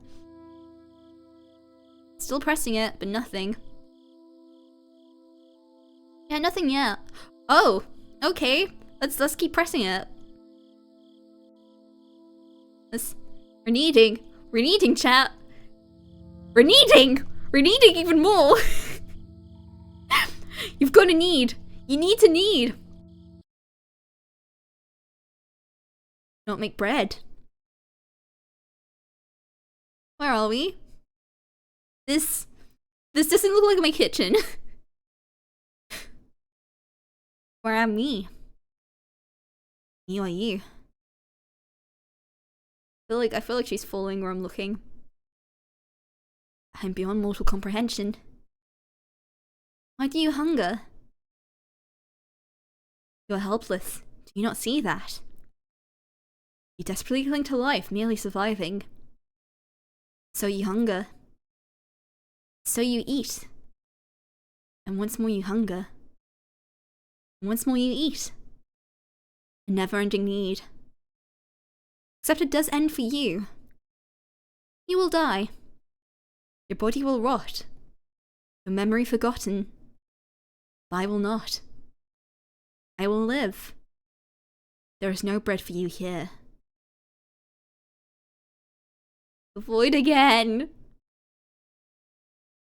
Still pressing it, but nothing. Yeah, nothing yet. Oh, okay. Let's keep pressing it. We're needing, chat. We're needing even more. You've got to need. You need to need. Don't make bread. Where are we? This doesn't look like my kitchen. Where am we? You are you. I feel like she's following where I'm looking. I'm beyond mortal comprehension. Why do you hunger? You are helpless. Do you not see that? You desperately cling to life, merely surviving. So you hunger. So you eat. And once more you hunger. And once more you eat. A never-ending need. Except it does end for you. You will die. Your body will rot. Your memory forgotten. But I will not. I will live. There is no bread for you here. The void again.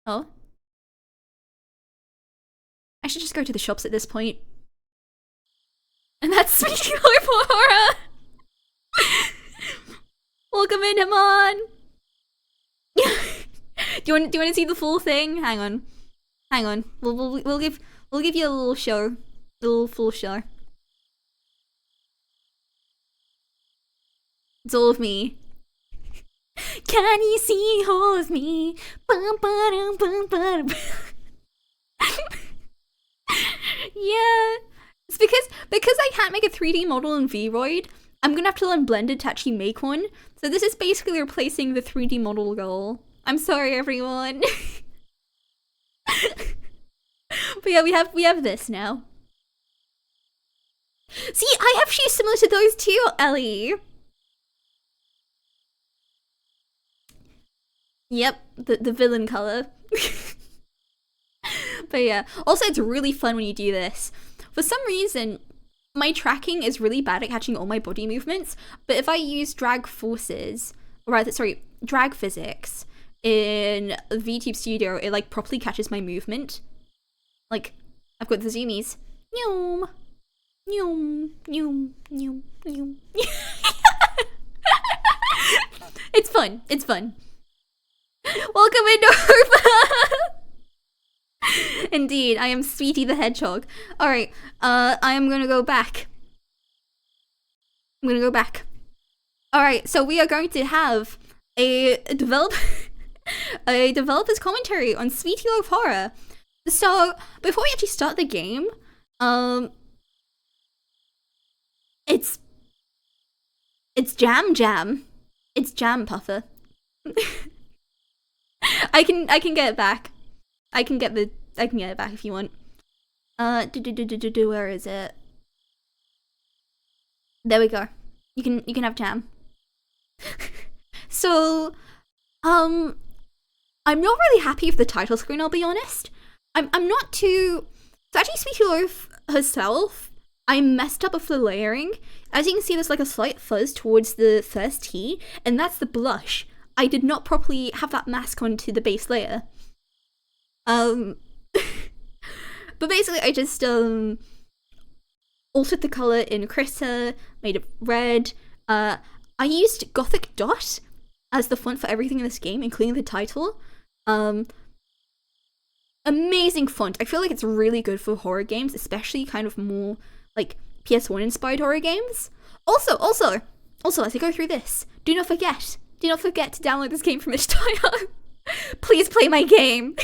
Oh? I should just go to the shops at this point. And that's Speaking Life Horror! Welcome in, Hamon! do you want to see the full thing? Hang on. We'll give you a little show, a little full show. It's all of me. Can you see all of me? Yeah, it's because I can't make a 3D model in Vroid. I'm gonna have to learn Blended to actually make one. So this is basically replacing the 3D model goal. I'm sorry, everyone. But But yeah, we have this now. See, I have shoes similar to those too, Ellie. Yep, the villain color. But yeah, also it's really fun when you do this. For some reason, my tracking is really bad at catching all my body movements, but if I use drag forces, or rather, sorry, drag physics in VTube Studio, it like properly catches my movement. Like, I've got the zoomies. Noom. Noom. Noom. Noom. Noom. It's fun. It's fun. Welcome in, Nova! Indeed, I am Sweetie the Hedgehog. Alright, I am gonna go back. I'm gonna go back. Alright, so we are going to have a developer's commentary on Sweetie Love Horror. So, before we actually start the game, it's Jam. It's Jam Puffer. I can get it back. I can get it back if you want. Where is it? There we go. You can have Jam. So, I'm not really happy with the title screen, I'll be honest. I'm not too... So actually, speaking of herself, I messed up with the layering. As you can see, there's like a slight fuzz towards the first T, and that's the blush. I did not properly have that mask onto the base layer. But basically I just altered the color in Krita, made it red. I used Gothic Dot as the font for everything in this game, including the title. Amazing font. I feel like it's really good for horror games, especially kind of more like PS1 inspired horror games. Also, as I go through this, do not forget to download this game from itch.io. Please play my game.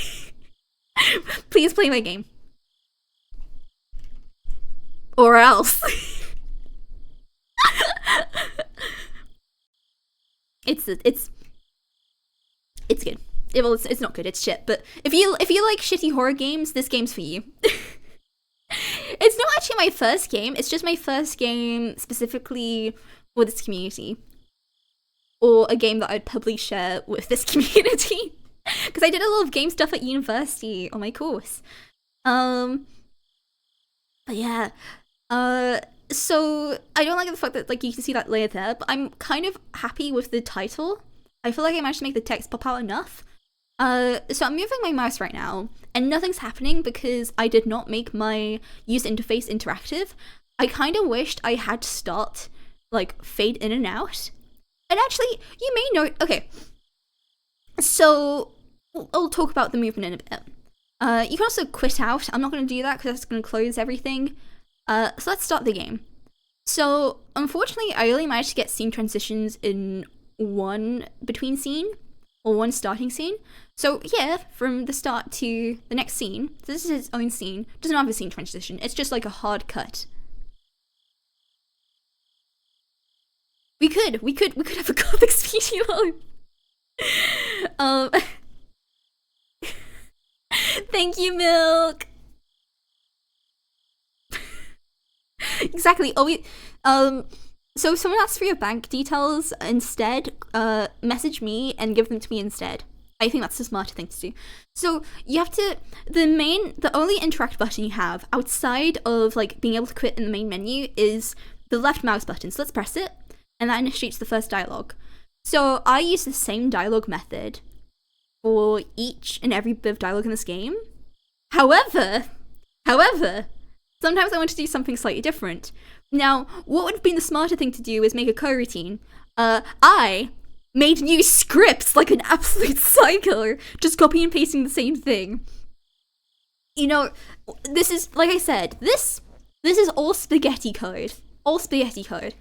Please play my game. Or else. It's good. Well, it's not good, it's shit, but if you like shitty horror games, this game's for you. It's not actually my first game, it's just my first game specifically for this community. Or a game that I'd probably share with this community. Because I did a lot of game stuff at university on my course. But yeah. So I don't like the fact that like you can see that layer there, but I'm kind of happy with the title. I feel like I managed to make the text pop out enough. So I'm moving my mouse right now, and nothing's happening because I did not make my user interface interactive. I kind of wished I had start, like, fade in and out. And actually, you may note, okay, so I'll talk about the movement in a bit. You can also quit out. I'm not going to do that because that's going to close everything. So let's start the game. So unfortunately, I only managed to get scene transitions in one between scene, or one starting scene. So here, from the start to the next scene, so this is its own scene, doesn't have a scene transition, it's just like a hard cut. We could have a Gothic speedy load. Thank you, Milk. Exactly. So if someone asks for your bank details instead, message me and give them to me instead. I think that's the smarter thing to do. So you have to, the only interact button you have outside of like being able to quit in the main menu is the left mouse button. So let's press it, and that initiates the first dialogue. So I use the same dialogue method for each and every bit of dialogue in this game. However, sometimes I want to do something slightly different. Now, what would have been the smarter thing to do is make a coroutine. I made new scripts like an absolute psycho, just copy and pasting the same thing. You know, this is, like I said, this is all spaghetti code. All spaghetti code.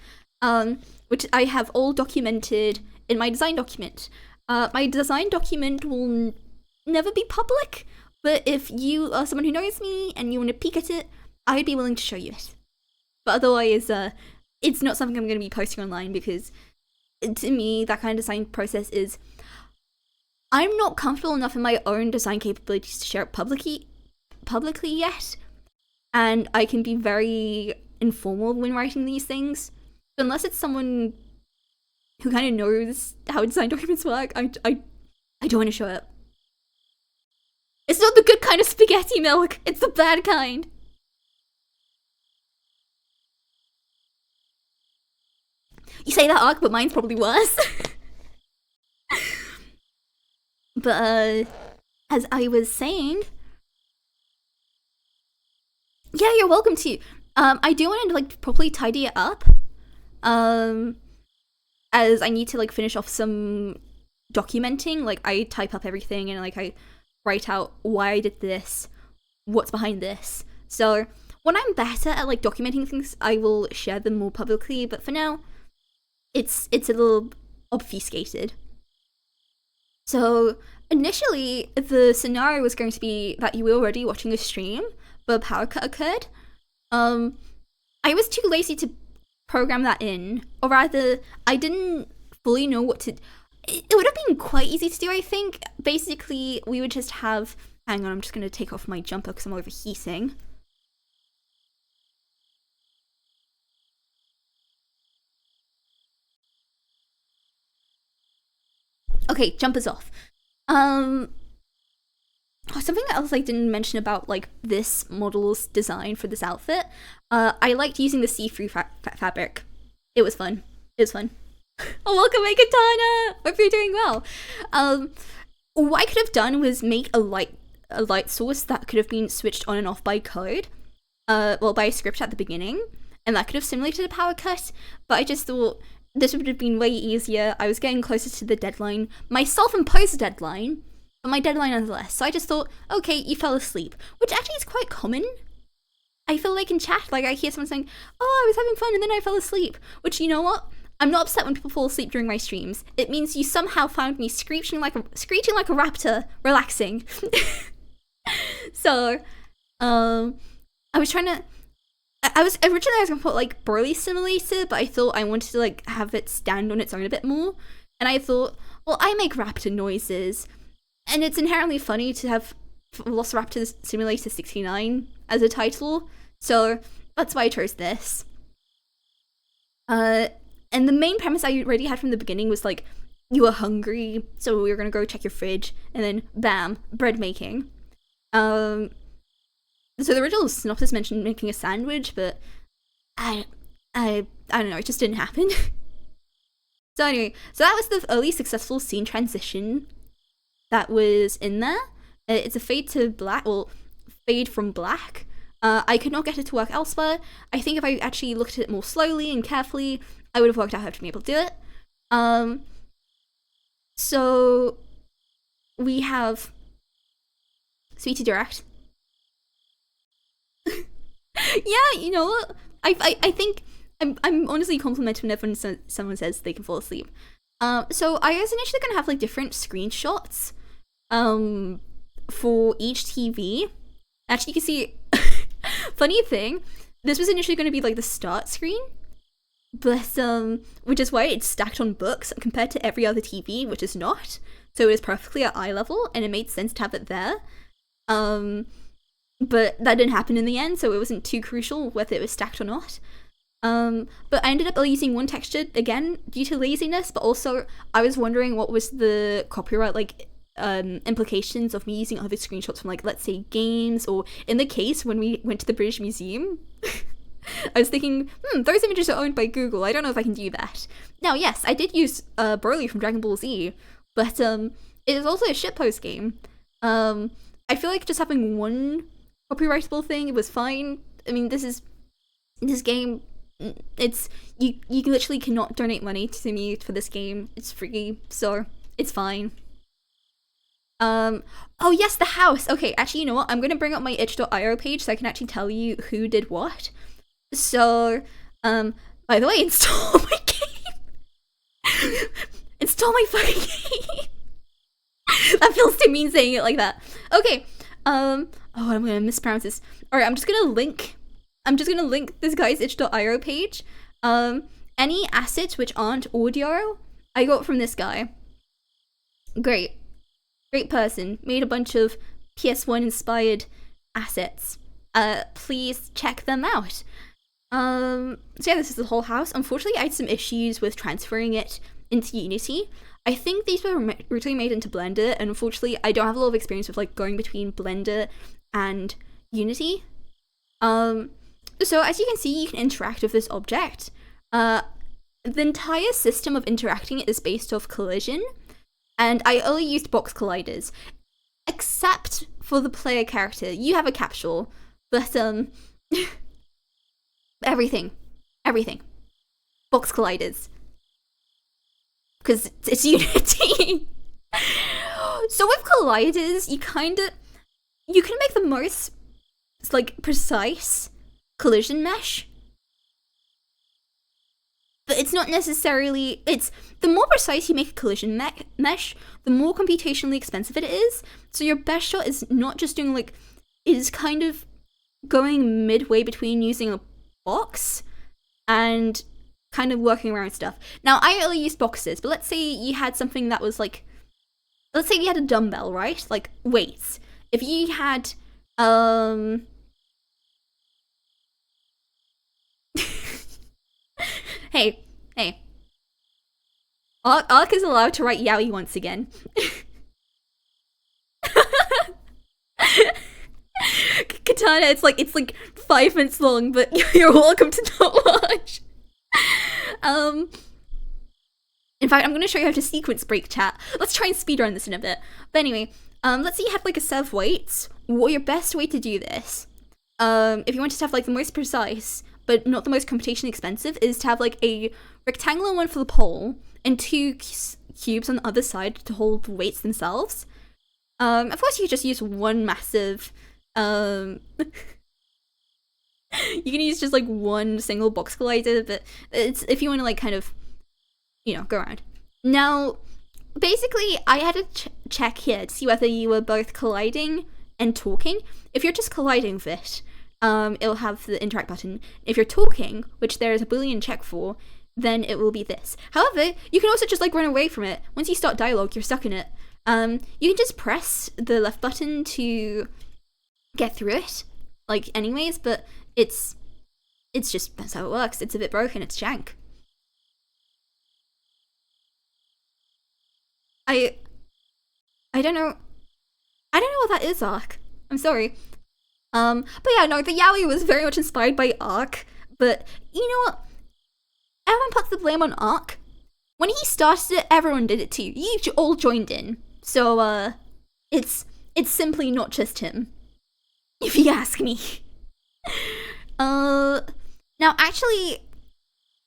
Which I have all documented in my design document. My design document will never be public, but if you are someone who knows me and you want to peek at it, I'd be willing to show you it. But otherwise, it's not something I'm going to be posting online because, to me, that kind of design process is... I'm not comfortable enough in my own design capabilities to share it publicly publicly yet, and I can be very informal when writing these things. So unless it's someone who kind of knows how design documents work, I don't want to show it. It's not the good kind of spaghetti milk, it's the bad kind. You say that, Ark, but mine's probably worse. But as I was saying, yeah, you're welcome to. I do want to like properly tidy it up. As I need to like finish off some documenting. Like I type up everything and like I write out why I did this, what's behind this. So when I'm better at like documenting things, I will share them more publicly. But for now, it's a little obfuscated. So initially, the scenario was going to be that you were already watching a stream, but a power cut occurred. I was too lazy to program that in, or rather, I didn't fully know what to. It would have been quite easy to do, I think. Basically, we would just have. Hang on, I'm just going to take off my jumper because I'm overheating. Okay, jumper's off. Something else I didn't mention about like this model's design for this outfit. I liked using the see-through fabric. It was fun. Oh, welcome, Katana! Hope you're doing well. What I could have done was make a light source that could have been switched on and off by code. By a script at the beginning, and that could have simulated a power cut. But I just thought this would have been way easier. I was getting closer to the deadline, my self-imposed deadline, but my deadline nonetheless. So I just thought, okay, you fell asleep, which actually is quite common. I feel like in chat, like I hear someone saying, oh, I was having fun and then I fell asleep. Which, you know what? I'm not upset when people fall asleep during my streams. It means you somehow found me screeching like a raptor, relaxing. So, I was originally gonna put like Broly Simulator, but I thought I wanted to like have it stand on its own a bit more. And I thought, well, I make raptor noises, and it's inherently funny to have Velociraptor Simulator 69 as a title, so that's why I chose this. And the main premise I already had from the beginning was like, you were hungry, so we were gonna go check your fridge, and then bam, bread making. So the original synopsis mentioned making a sandwich, but I don't know, it just didn't happen. So anyway, so that was the early successful scene transition that was in there. It's a fade to black, well, fade from black. I could not get it to work elsewhere. I think if I actually looked at it more slowly and carefully, I would have worked out how to be able to do it. So we have Sweetie Direct. Yeah, you know what? I think I'm honestly complimented whenever someone says they can fall asleep. So I was initially gonna have like different screenshots for each TV. Actually, you can see. Funny thing, this was initially going to be like the start screen, but which is why it's stacked on books compared to every other TV, which is not. So it is perfectly at eye level, and it made sense to have it there. But that didn't happen in the end, so it wasn't too crucial whether it was stacked or not. But I ended up using one texture again due to laziness, but also I was wondering what was the copyright like implications of me using other screenshots from like, let's say, games, or in the case when we went to the British Museum. I was thinking, those images are owned by Google, I don't know if I can do that. Now yes, I did use Broly from Dragon Ball Z, but it is also a shitpost game. I feel like just having one copyrightable thing, it was fine. I mean, this game, it's you literally cannot donate money to me for this game. It's free, so it's fine. Oh yes, the house. Okay, actually, you know what? I'm gonna bring up my itch.io page so I can actually tell you who did what. So, by the way, install my game. Install my fucking game. That feels too mean saying it like that. Okay. Oh, I'm gonna mispronounce this. Alright, I'm just gonna link this guy's itch.io page. Any assets which aren't audio, I got from this guy. Great person. Made a bunch of PS1 inspired assets. Please check them out. So yeah, this is the whole house. Unfortunately, I had some issues with transferring it into Unity. I think these were originally made into Blender, and unfortunately, I don't have a lot of experience with like going between Blender and Unity. So as you can see, you can interact with this object. The entire system of interacting is based off collision, and I only used box colliders, except for the player character. You have a capsule, but everything, box colliders, because it's Unity. So with colliders, you can make the most like precise collision mesh, but it's not necessarily, it's the more precise you make a collision mesh, the more computationally expensive it is. So your best shot is not just doing like, is kind of going midway between using a box and kind of working around stuff. Now I only use boxes, but let's say you had something that was like, let's say you had a dumbbell, right? Like weights. If you had Hey. Ark is allowed to write yaoi once again. Katana, it's like 5 minutes long, but you're welcome to not watch. In fact, I'm going to show you how to sequence break chat. Let's try and speedrun this in a bit. But anyway, let's say you had like a set of weights. What your best way to do this, if you want to have like the most precise, but not the most computationally expensive, is to have like a rectangular one for the pole and 2 cubes on the other side to hold the weights themselves. Of course, you could just use one massive, you can use just like one single box collider, but it's if you want to like kind of, you know, go around. Now, basically, I had to check here to see whether you were both colliding and talking. If you're just colliding with it, it'll have the interact button. If you're talking, which there is a Boolean check for, then it will be this. However, you can also just like run away from it. Once you start dialogue, you're stuck in it. You can just press the left button to get through it, like anyways, but it's just, that's how it works. It's a bit broken, it's jank. I don't know what that is, Ark. I'm sorry. But yeah, no, the yaoi was very much inspired by Ark, but you know what? Everyone puts the blame on Ark. When he started it, everyone did it too. You all joined in. So, it's simply not just him, if you ask me. Now actually,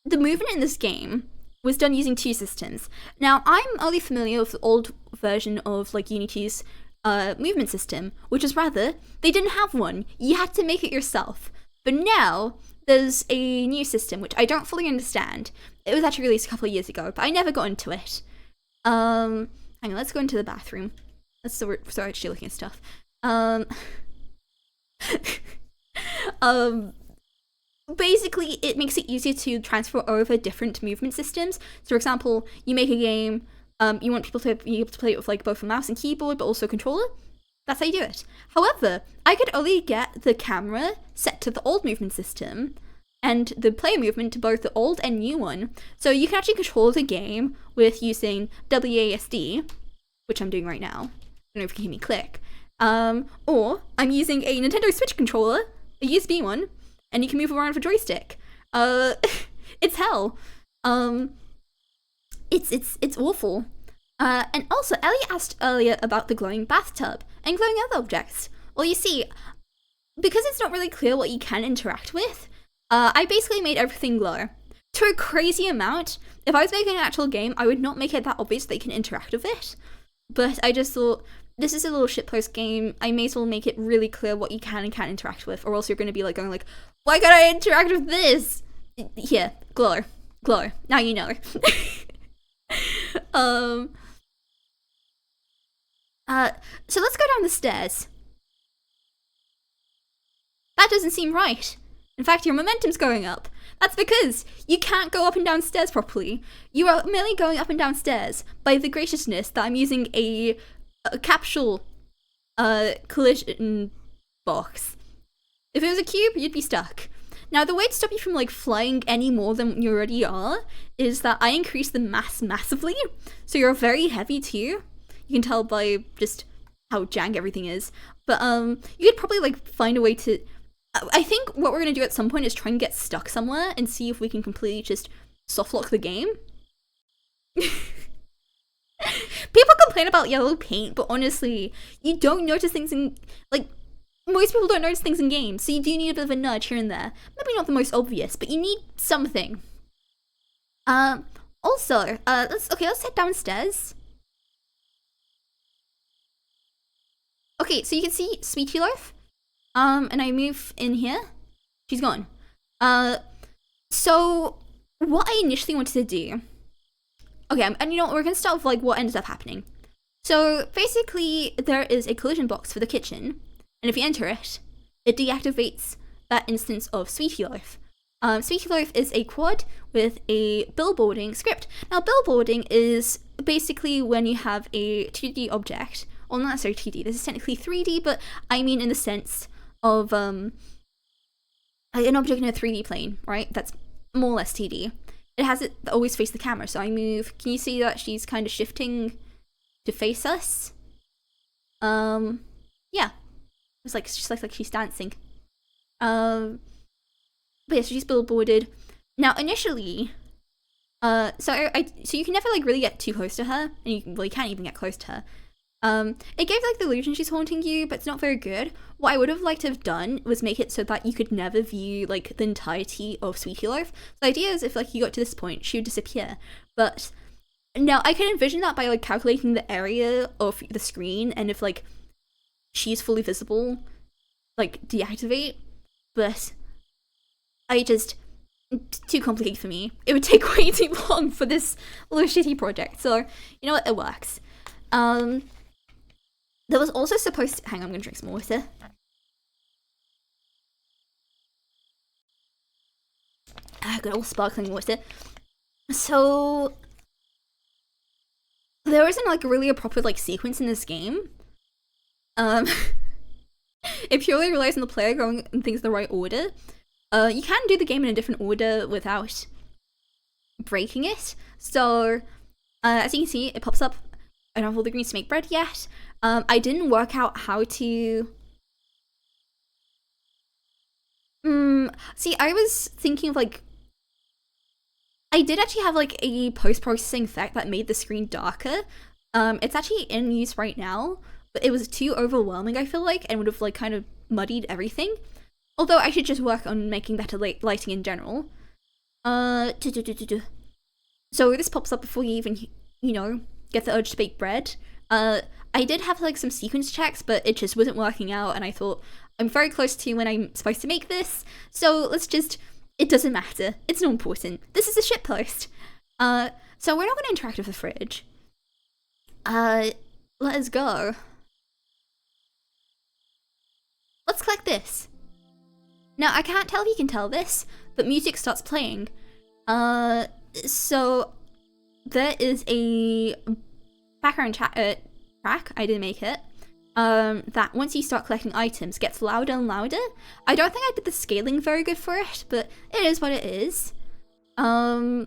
the movement in this game was done using 2 systems. Now, I'm only familiar with the old version of like Unity's movement system, which is rather, they didn't have one. You had to make it yourself. But now, there's a new system, which I don't fully understand. It was actually released a couple of years ago, but I never got into it. Hang on, let's go into the bathroom. Let's start actually looking at stuff. Basically, it makes it easier to transfer over different movement systems. So, for example, you make a game, you want people to be able to play it with like both a mouse and keyboard, but also a controller. That's how you do it. However, I could only get the camera set to the old movement system and the player movement to both the old and new one. So you can actually control the game with using WASD, which I'm doing right now. I don't know if you can hear me click. Or I'm using a Nintendo Switch controller, a USB one, and you can move around with a joystick. It's hell. It's awful. And also, Ellie asked earlier about the glowing bathtub and glowing other objects. Well, you see, because it's not really clear what you can interact with, I basically made everything glow. To a crazy amount. If I was making an actual game, I would not make it that obvious that you can interact with it. But I just thought, this is a little shitpost game, I may as well make it really clear what you can and can't interact with, or else you're going to be like going like, why can't I interact with this? Here, glow. Now you know. So let's go down the stairs. That doesn't seem right. In fact, your momentum's going up. That's because you can't go up and down stairs properly. You are merely going up and down stairs by the graciousness that I'm using a capsule collision box. If it was a cube, you'd be stuck. Now, the way to stop you from like flying any more than you already are is that I increase the mass massively, so you're very heavy too. You can tell by just how jank everything is. But you could probably like find a way to. I think what we're gonna do at some point is try and get stuck somewhere and see if we can completely just softlock the game. People complain about yellow paint, but honestly, you don't notice things in like. Most people don't notice things in games, so you do need a bit of a nudge here and there. Maybe not the most obvious, but you need something. Also, let's head downstairs. Okay, so you can see Sweetie Loaf. And I move in here. She's gone. So what I initially wanted to do. Okay, and you know what, we're gonna start with like what ended up happening. So basically, there is a collision box for the kitchen. And if you enter it, it deactivates that instance of Sweetie Loaf. Sweetie Loaf is a quad with a billboarding script. Now, billboarding is basically when you have a 2D object, well, not necessarily 2D, this is technically 3D, but I mean in the sense of an object in a 3D plane, right? That's more or less 2D. It has it always face the camera, so I move. Can you see that she's kind of shifting to face us? Yeah. It's like just like she's dancing. But yeah, so she's billboarded. Now initially, so you can never like really get too close to her, and you can't even get close to her. It gives like the illusion she's haunting you, but it's not very good. What I would have liked to have done was make it so that you could never view like the entirety of Sweetie Loaf. The idea is if like you got to this point, she would disappear. But now I can envision that by like calculating the area of the screen, and if like she's fully visible, like deactivate, but it's too complicated for me. It would take way too long for this little shitty project, so you know what, it works. There was also supposed to, hang on, I'm gonna drink some water. Good old sparkling water. So there isn't like really a proper like sequence in this game. It purely relies on the player going things in the right order. You can do the game in a different order without breaking it. So, as you can see, it pops up. I don't have all the greens to make bread yet. I didn't work out how to. See, I was thinking of like. I did actually have like a post-processing effect that made the screen darker. It's actually in use right now. But it was too overwhelming, I feel like, and would have like kind of muddied everything. Although I should just work on making better lighting in general. So this pops up before you even, you know, get the urge to bake bread. I did have like some sequence checks, but it just wasn't working out, and I thought I'm very close to when I'm supposed to make this, so let's just. It doesn't matter. It's not important. This is a shitpost. So we're not going to interact with the fridge. Let us go. Let's collect this. Now, I can't tell if you can tell this, but music starts playing. So there is a background track, I didn't make it, that once you start collecting items gets louder and louder. I don't think I did the scaling very good for it, but it is what it is. I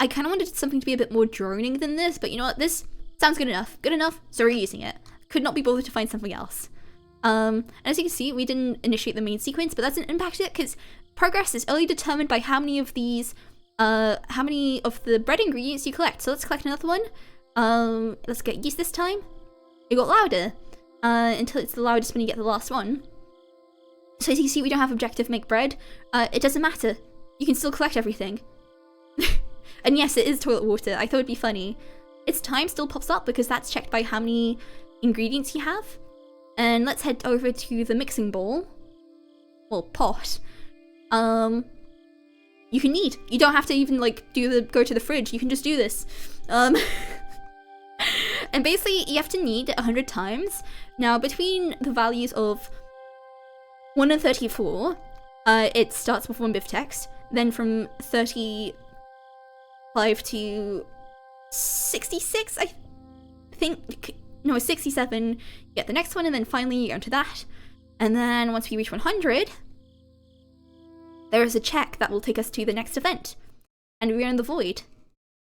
kind of wanted something to be a bit more droning than this, but you know what, this sounds good enough. Good enough, so we're using it. Could not be bothered to find something else. And as you can see, we didn't initiate the main sequence, but that doesn't impact it because progress is only determined by how many of these, how many of the bread ingredients you collect. So let's collect another one. Let's get yeast this time. It got louder, until it's the loudest when you get the last one. So as you can see, we don't have objective make bread. It doesn't matter. You can still collect everything. And yes, it is toilet water. I thought it'd be funny. Its time still pops up because that's checked by how many ingredients you have. And let's head over to the mixing bowl. Well, pot. You can knead. You don't have to even like go to the fridge. You can just do this. And basically you have to knead it 100 times. Now between the values of 1 and 34, it starts with one bit of text. Then from 35 to 66, I think. No, 67, you get the next one, and then finally you go into that. And then once we reach 100, there is a check that will take us to the next event. And we're in the void.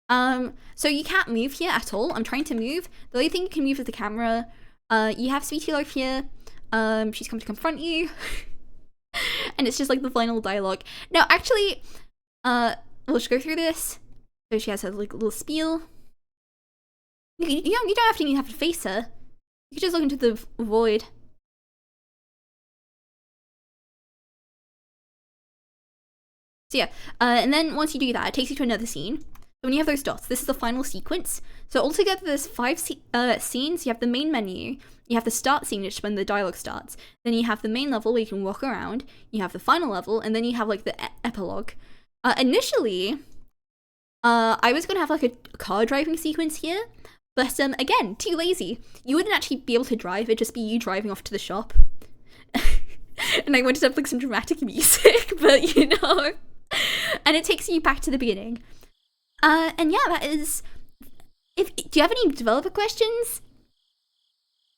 So you can't move here at all. I'm trying to move. The only thing you can move is the camera. You have Sweetie Loaf here. She's come to confront you. And it's just like the final dialogue. Now, actually, we'll just go through this. So she has her like little spiel. You don't have to even have to face her. You can just look into the void. So yeah, and then once you do that, it takes you to another scene. So when you have those dots, this is the final sequence. So altogether there's 5 scenes. You have the main menu, you have the start scene, which is when the dialogue starts. Then you have the main level where you can walk around, you have the final level, and then you have like the epilogue. Initially, I was gonna have like a car driving sequence here, but again, too lazy. You wouldn't actually be able to drive, it'd just be you driving off to the shop. And I wanted to have like some dramatic music, but you know. And it takes you back to the beginning. And yeah, that is... do you have any developer questions?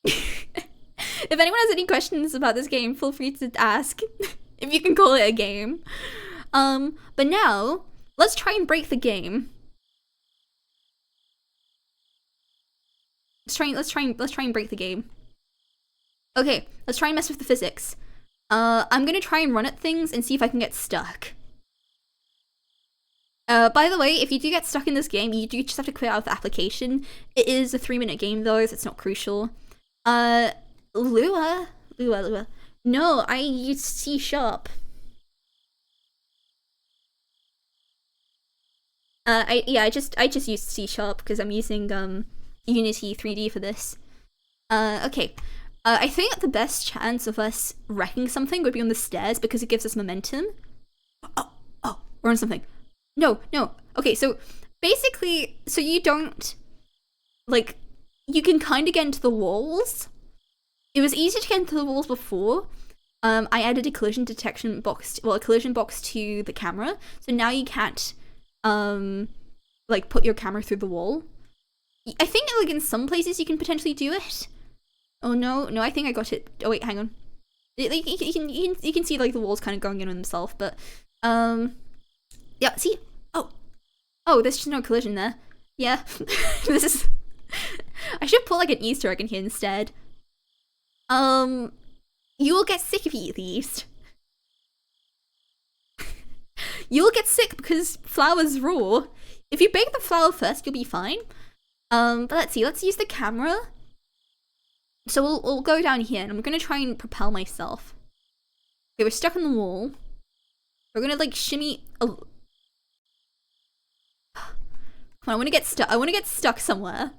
If anyone has any questions about this game, feel free to ask. If you can call it a game. But now, let's try and break the game. Let's try and break the game. Okay, let's try and mess with the physics. I'm gonna try and run at things and see if I can get stuck. By the way, if you do get stuck in this game, you do just have to quit out the application. It is a 3-minute game though, so it's not crucial. Lua. No, I used C#. I just used C# because I'm using Unity 3D for this. Okay. I think the best chance of us wrecking something would be on the stairs because it gives us momentum. Oh, we're on something. No. Okay, so basically, so you don't, like, you can kind of get into the walls. It was easier to get into the walls before. I added a collision detection box, a collision box to the camera. So now you can't, like, put your camera through the wall. I think, like, in some places you can potentially do it. Oh, no, I think I got it. Oh, wait, hang on. You can see, like, the walls kind of going in on themselves, but, yeah, see? Oh, there's just no collision there. Yeah, this is... I should put, like, an Easter egg in here instead. You will get sick if you eat these. You'll get sick because flour's raw. If you bake the flour first, you'll be fine. But let's see, let's use the camera. So we'll go down here, and I'm gonna try and propel myself. Okay, we're stuck on the wall. We're gonna, like, shimmy... Come on, I wanna get stuck somewhere.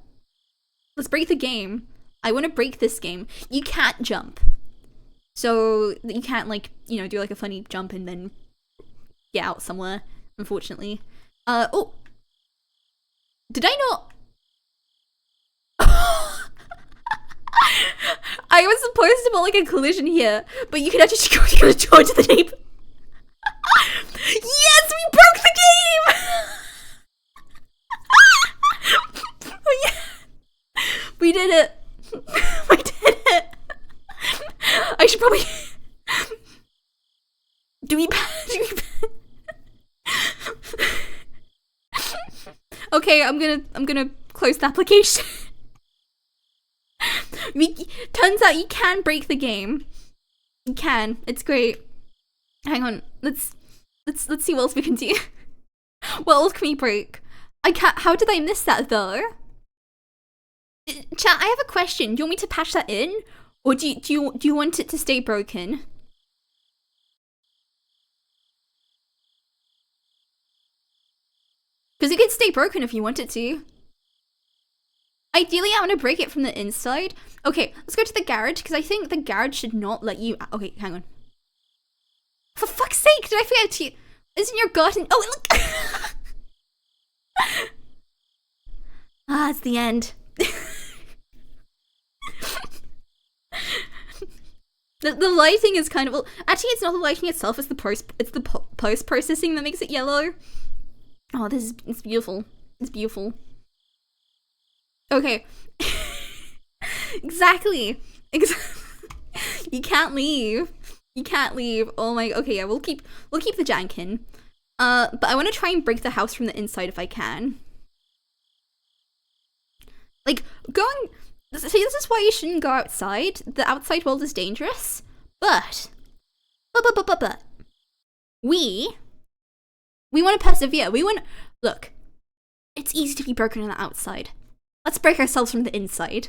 Let's break the game. I wanna break this game. You can't jump. So, you can't, like, you know, do, like, a funny jump and then get out somewhere, unfortunately. Oh! Did I not... I was supposed to put, like, a collision here, but you can actually just go to the neighbor. Yes, we broke the game! Oh, yeah. We did it. We did it. I should probably... Do we... Okay, I'm gonna close the application. Turns out you can break the game. You can. It's great. Hang on. Let's see what else we can do. What else can we break? I can't. How did I miss that though? Chat, I have a question. Do you want me to patch that in, or do you want it to stay broken? Because it could stay broken if you want it to. Ideally, I want to break it from the inside. Okay, let's go to the garage, because I think the garage should not let you... Okay, hang on. For fuck's sake, did I forget to... Isn't your garden... Oh, look! Ah, it's the end. The lighting is kind of... Well, actually, it's not the lighting itself, it's the post-processing that makes it yellow. Oh, it's beautiful. It's beautiful. Okay. Exactly. You can't leave. You can't leave. Oh my. Okay, yeah, we'll keep the jankin. But I want to try and break the house from the inside if I can. Like going. See, this is why you shouldn't go outside. The outside world is dangerous. But we want to persevere. We want. Look, it's easy to be broken on the outside. Let's break ourselves from the inside.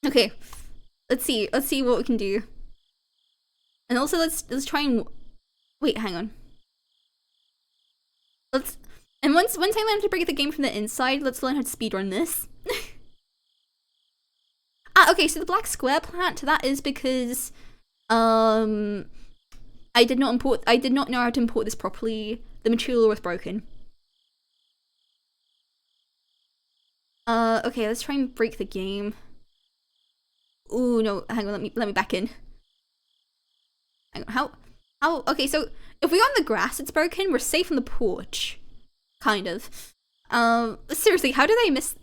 Okay, let's see what we can do. And also let's try and wait, hang on. And once I learn to break the game from the inside, let's learn how to speedrun this. Okay, so the black square plant, that is because I did not know how to import this properly. The material was broken. Okay, let's try and break the game. Ooh, no, hang on, let me back in. Hang on, how, okay, so if we're on the grass, it's broken, we're safe on the porch. Kind of. Seriously, how did I miss...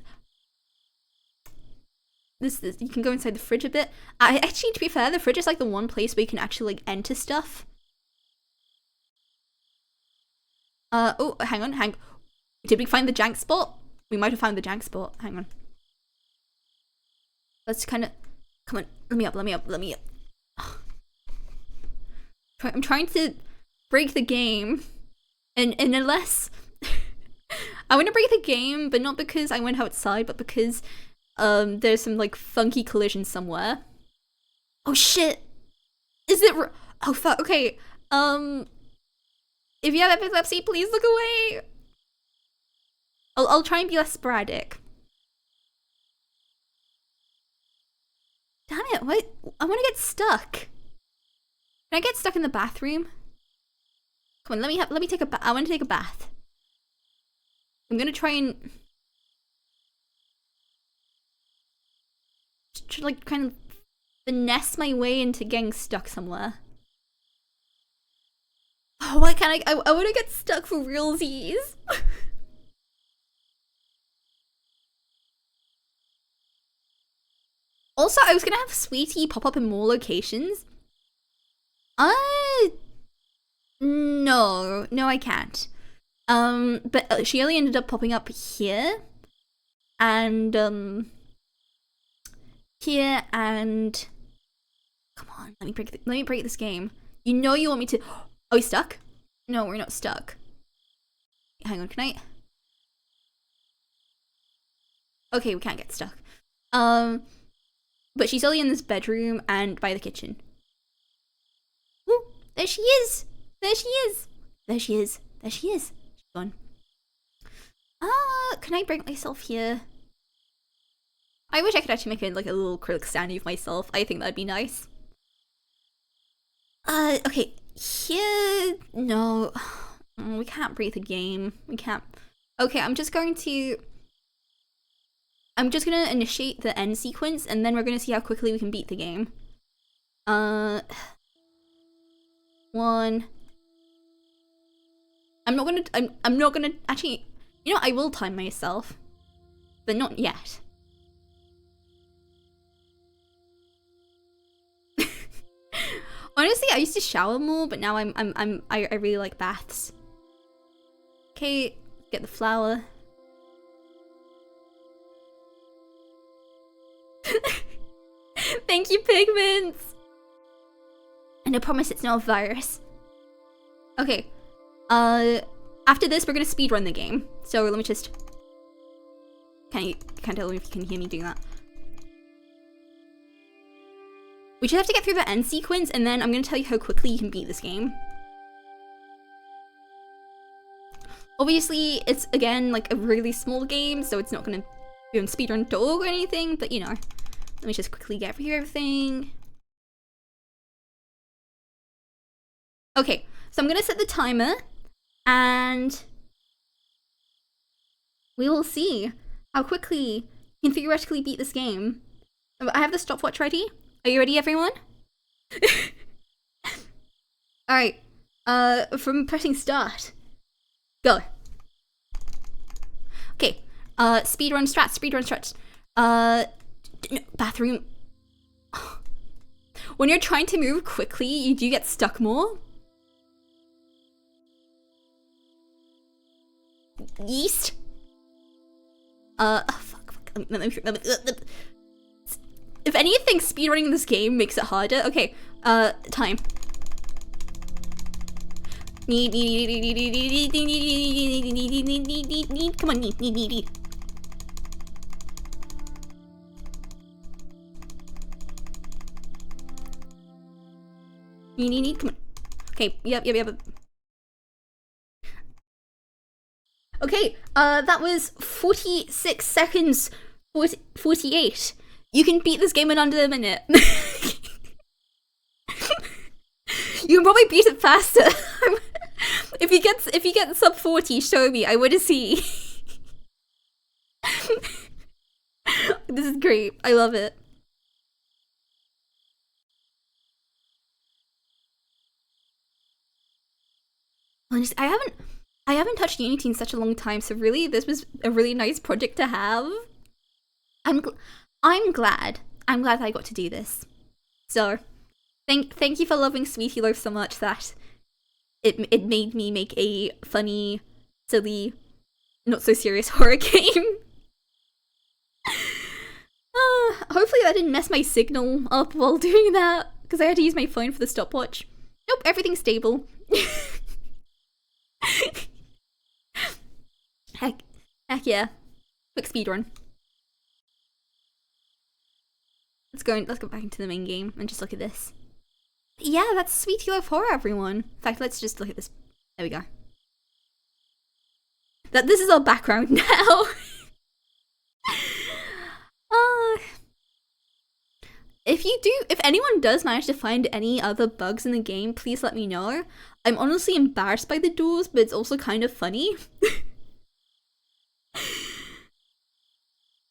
This, you can go inside the fridge a bit. Actually, to be fair, the fridge is like the one place where you can actually, like, enter stuff. Oh, hang on, did we find the jank spot? We might have found the jank spot, hang on. Let's kind of... Come on, let me up. I'm trying to break the game. And unless... I want to break the game, but not because I went outside, but because there's some, like, funky collision somewhere. Oh, shit! Is it... Oh, fuck, okay. If you have epilepsy, please look away! I'll try and be less sporadic. Damn it, what? I want to get stuck. Can I get stuck in the bathroom? Come on, let me take a bath. I want to take a bath. I'm gonna try and... like, kind of finesse my way into getting stuck somewhere. Oh, why can't I want to get stuck for realsies. Also, I was gonna have Sweetie pop up in more locations. No, I can't. But she only ended up popping up here, and here, and come on, let me break this game. You know you want me to. Are we stuck? No, we're not stuck. Hang on, can I? Okay, we can't get stuck. But she's only in this bedroom and by the kitchen. Ooh, there she is! There she is! There she is. There she is. She's gone. Can I break myself here? I wish I could actually make it like a little acrylic standee of myself. I think that'd be nice. Okay. Here... No. We can't break the game. We can't... Okay, I'm just gonna initiate the end sequence, and then we're gonna see how quickly we can beat the game. 1. I'm not gonna actually, you know, I will time myself, but not yet. Honestly, I used to shower more, but now I really like baths. Okay, get the flour. Thank you, Pigments! And I promise it's not a virus. Okay. After this, we're gonna speedrun the game. So let me just... Can't tell me if you can hear me doing that. We just have to get through the end sequence, and then I'm gonna tell you how quickly you can beat this game. Obviously, it's, again, like a really small game, so it's not gonna be on speedrun dog or anything, but you know. Let me just quickly get through everything. Okay, so I'm gonna set the timer, and we will see how quickly you can theoretically beat this game. I have the stopwatch ready. Are you ready, everyone? Alright, from pressing start. Go. Okay, speedrun strats. Bathroom. When you're trying to move quickly, you do get stuck more. Yeast. Fuck. If anything, speedrunning this game makes it harder. Okay, time. Come on, need. Need, come on. Okay, yep. Okay, that was 46 seconds, 48. You can beat this game in under a minute. You can probably beat it faster. If you get sub 40, show me. I want to see. This is great. I love it. Honestly, I haven't touched Unity in such a long time, so really, this was a really nice project to have. I'm glad that I got to do this. So, thank you for loving Sweetie Loaf so much that it made me make a funny, silly, not so serious horror game. Hopefully that didn't mess my signal up while doing that, because I had to use my phone for the stopwatch. Nope, everything's stable. Heck yeah. Quick speedrun. Let's go back into the main game and just look at this. Yeah, that's Sweetie Loaf Horror, everyone. In fact, let's just look at this. There we go. This is our background now. If anyone does manage to find any other bugs in the game, please let me know. I'm honestly embarrassed by the doors, but it's also kind of funny.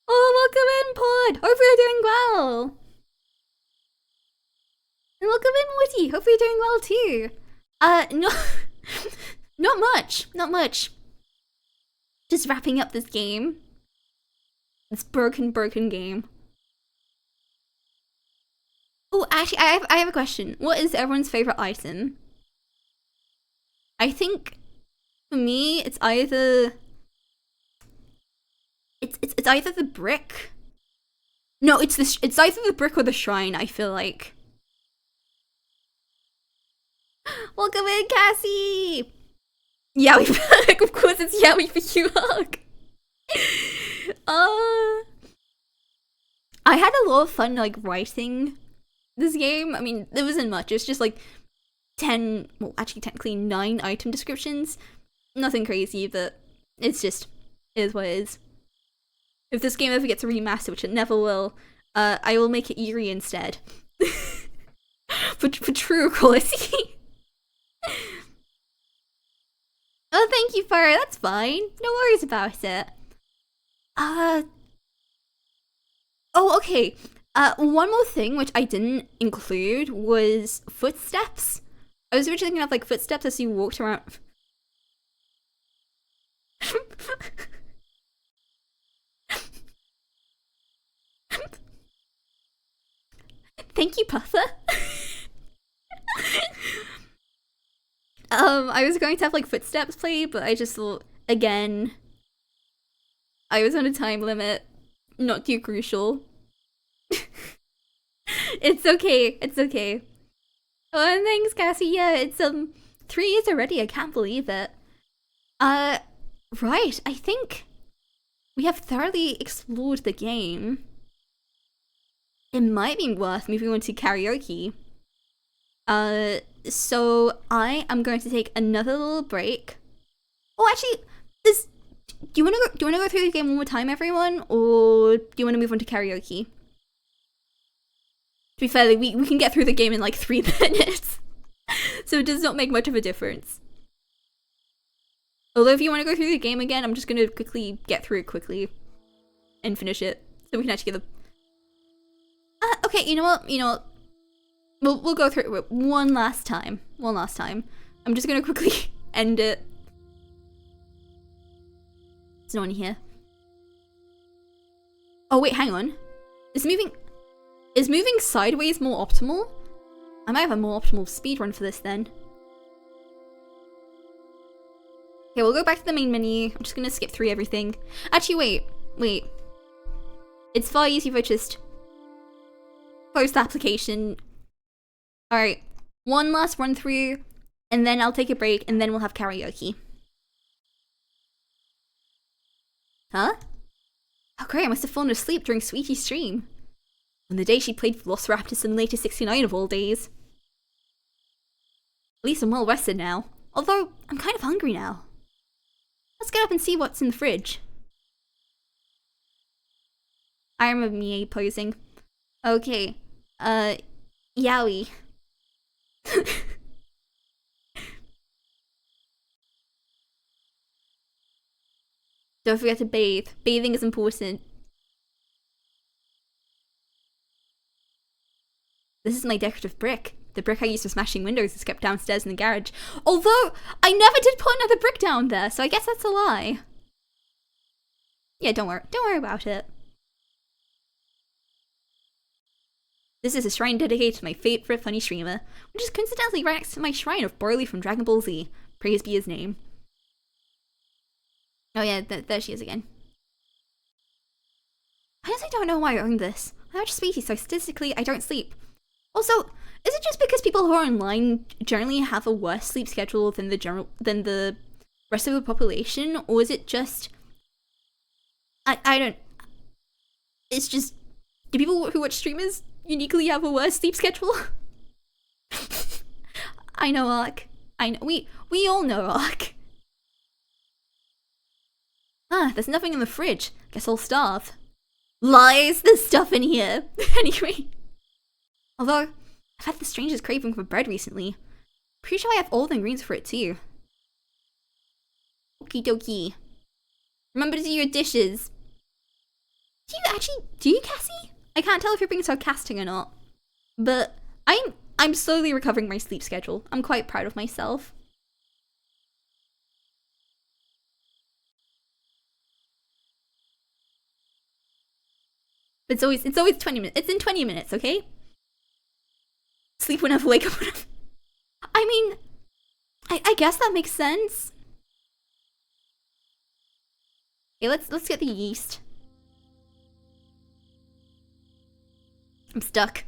Oh, welcome in, Pod! Hopefully you're doing well! And welcome in, Woody! Hopefully you're doing well too! No... Not much. Just wrapping up this game. This broken game. Oh, actually, I have a question. What is everyone's favorite item? I think, for me, it's either... It's either the brick. No, it's either the brick or the shrine, I feel like. Welcome in, Cassie! Yowie Hug! Of course it's Yowie for you, Hug! I had a lot of fun, like, writing this game. I mean, there wasn't much. It's just, like, 10... Well, actually, technically 9 item descriptions. Nothing crazy, but it's just... It is what it is. If this game ever gets remastered, which it never will, I will make it eerie instead. for true quality. Oh, thank you, Fire. That's fine. No worries about it. Oh, okay. One more thing which I didn't include was footsteps. I was originally thinking of like footsteps as you walked around. Thank you, Puffer. I was going to have like footsteps play, but I just thought, again, I was on a time limit. Not too crucial. It's okay. It's okay. Oh, and thanks, Cassie. Yeah, it's 3 years already. I can't believe it. Right. I think we have thoroughly explored the game. It might be worth moving on to karaoke. So I am going to take another little break. Oh, actually, do you want to go through the game one more time, everyone, or do you want to move on to karaoke? To be fair, we can get through the game in like 3 minutes, so it does not make much of a difference. Although if you want to go through the game again, I'm just going to quickly get through it quickly and finish it, so we can actually get the... Okay, you know what? We'll go through it one last time. I'm just gonna quickly end it. There's no one here. Oh wait, hang on. Is moving sideways more optimal? I might have a more optimal speedrun for this then. Okay, we'll go back to the main menu. I'm just gonna skip through everything. Actually, wait. It's far easier if I just close the application. Alright, one last run through, and then I'll take a break, and then we'll have karaoke. Huh? Oh great, I must have fallen asleep during Sweetie's stream. On the day she played Velociraptor Simulator 69 of all days. At least I'm well rested now. Although, I'm kind of hungry now. Let's get up and see what's in the fridge. I remember me posing. Okay. Yowie. Don't forget to bathe. Bathing is important. This is my decorative brick. The brick I used for smashing windows is kept downstairs in the garage. Although, I never did put another brick down there, so I guess that's a lie. Yeah, don't worry about it. This is a shrine dedicated to my favorite funny streamer, which is coincidentally right next to my shrine of Broly from Dragon Ball Z. Praise be his name. Oh yeah, there she is again. I honestly don't know why I own this. I'm a species, so statistically I don't sleep. Also, is it just because people who are online generally have a worse sleep schedule than the rest of the population, or is it just I don't. It's just, do people who watch streamers uniquely have a worse sleep schedule? I know, Ark. I know. We all know, Ark. Ah, there's nothing in the fridge. Guess I'll starve. Lies! There's stuff in here. Anyway. Although, I've had the strangest craving for bread recently. Pretty sure I have all the ingredients for it too. Okie dokie. Remember to do your dishes. Do you, Cassie? I can't tell if you're being sarcastic or not. But I'm slowly recovering my sleep schedule. I'm quite proud of myself. It's always 20 minutes. It's in 20 minutes, okay? Sleep whenever, wake up whenever. I mean, I guess that makes sense. Okay, let's get the yeast. I'm stuck.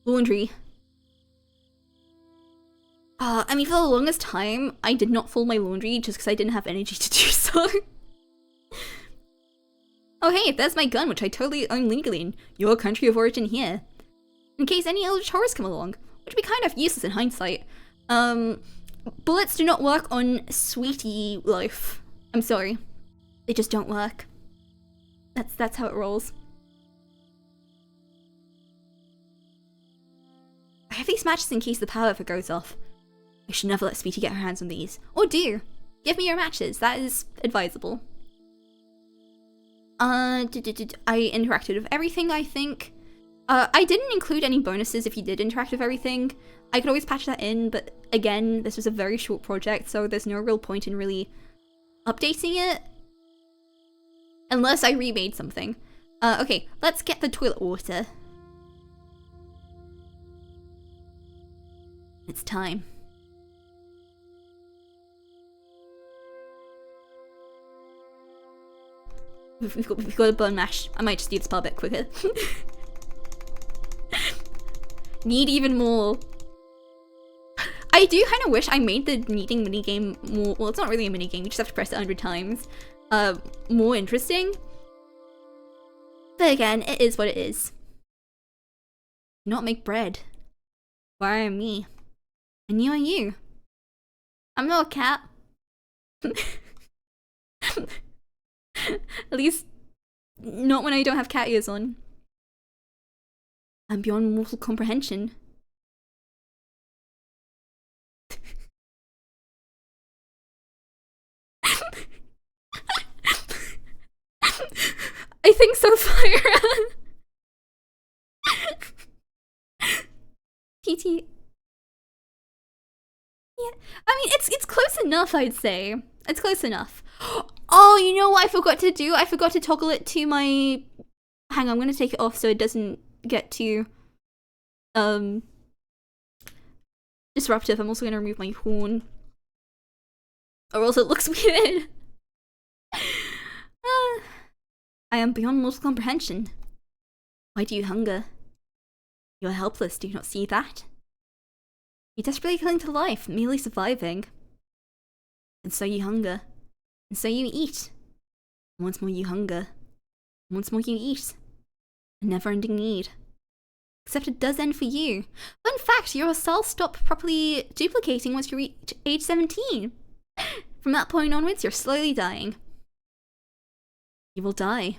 Laundry. I mean, for the longest time, I did not fold my laundry just because I didn't have energy to do so. Oh hey, there's my gun, which I totally own legally in your country of origin here. In case any eldritch horrors come along, which would be kind of useless in hindsight. Bullets do not work on Sweetie life. I'm sorry. They just don't work. That's how it rolls. I have these matches in case the power ever goes off. I should never let Sweetie get her hands on these. Or do. Give me your matches, that is advisable. I interacted with everything, I think. I didn't include any bonuses if you did interact with everything. I could always patch that in, but again, this was a very short project, so there's no real point in really updating it. Unless I remade something. Okay, let's get the toilet water. It's time. We've got a bone mash. I might just do this part a bit quicker. Need even more. I do kind of wish I made the kneading minigame more, well, it's not really a minigame, you just have to press it 100 times, more interesting. But again, it is what it is. Not make bread. Why am me? And you are you. I'm not a cat. At least, not when I don't have cat ears on. I'm beyond mortal comprehension. I think so, Fire. PT. Yeah, I mean, it's close enough, I'd say. It's close enough. Oh, you know what I forgot to do? I forgot to toggle it to my hang on, I'm gonna take it off so it doesn't get too disruptive. I'm also gonna remove my horn, or else it looks weird. I am beyond mortal comprehension. Why do you hunger? You are helpless, do you not see that? You're desperately clinging to life, merely surviving. And so you hunger. And so you eat. And once more you hunger. And once more you eat. A never-ending need. Except it does end for you. Fun fact, your cells stop properly duplicating once you reach age 17. From that point onwards, you're slowly dying. You will die.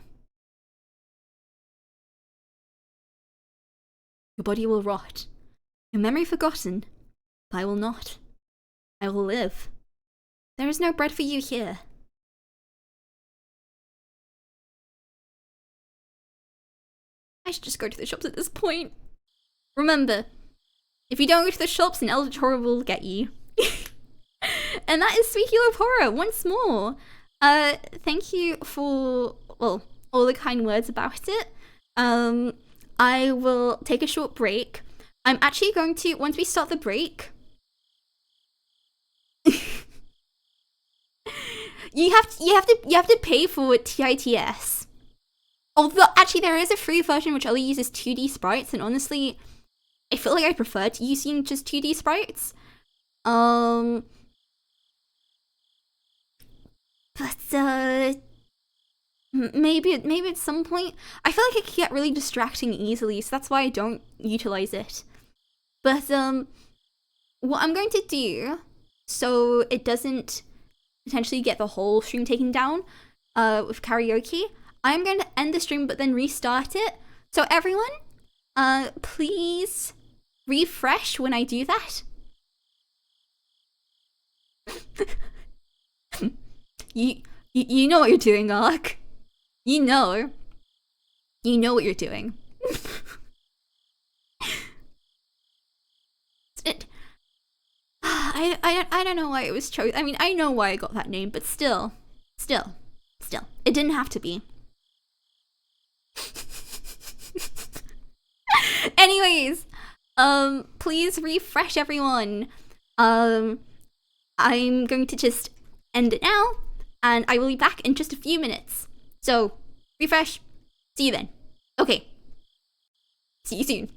Your body will rot. Your memory forgotten. But I will not. I will live. There is no bread for you here. I should just go to the shops at this point. Remember, if you don't go to the shops, an Eldritch Horror will get you. And that is Sweet Hero of Horror once more. Thank you for, well, all the kind words about it. I will take a short break. I'm actually going to, once we start the break, you have to pay for TITS. Although actually there is a free version which only uses 2D sprites, and honestly, I feel like I prefer to using just 2D sprites. But maybe at some point, I feel like it can get really distracting easily, so that's why I don't utilize it. But what I'm going to do, so it doesn't potentially get the whole stream taken down with karaoke, I'm going to end the stream but then restart it. So everyone, please refresh when I do that. You know what you're doing, Ark. You know what you're doing. I don't know why it was chosen. I mean, I know why I got that name, but still, it didn't have to be. Anyways, please refresh everyone. I'm going to just end it now, and I will be back in just a few minutes. So, refresh. See you then. Okay. See you soon.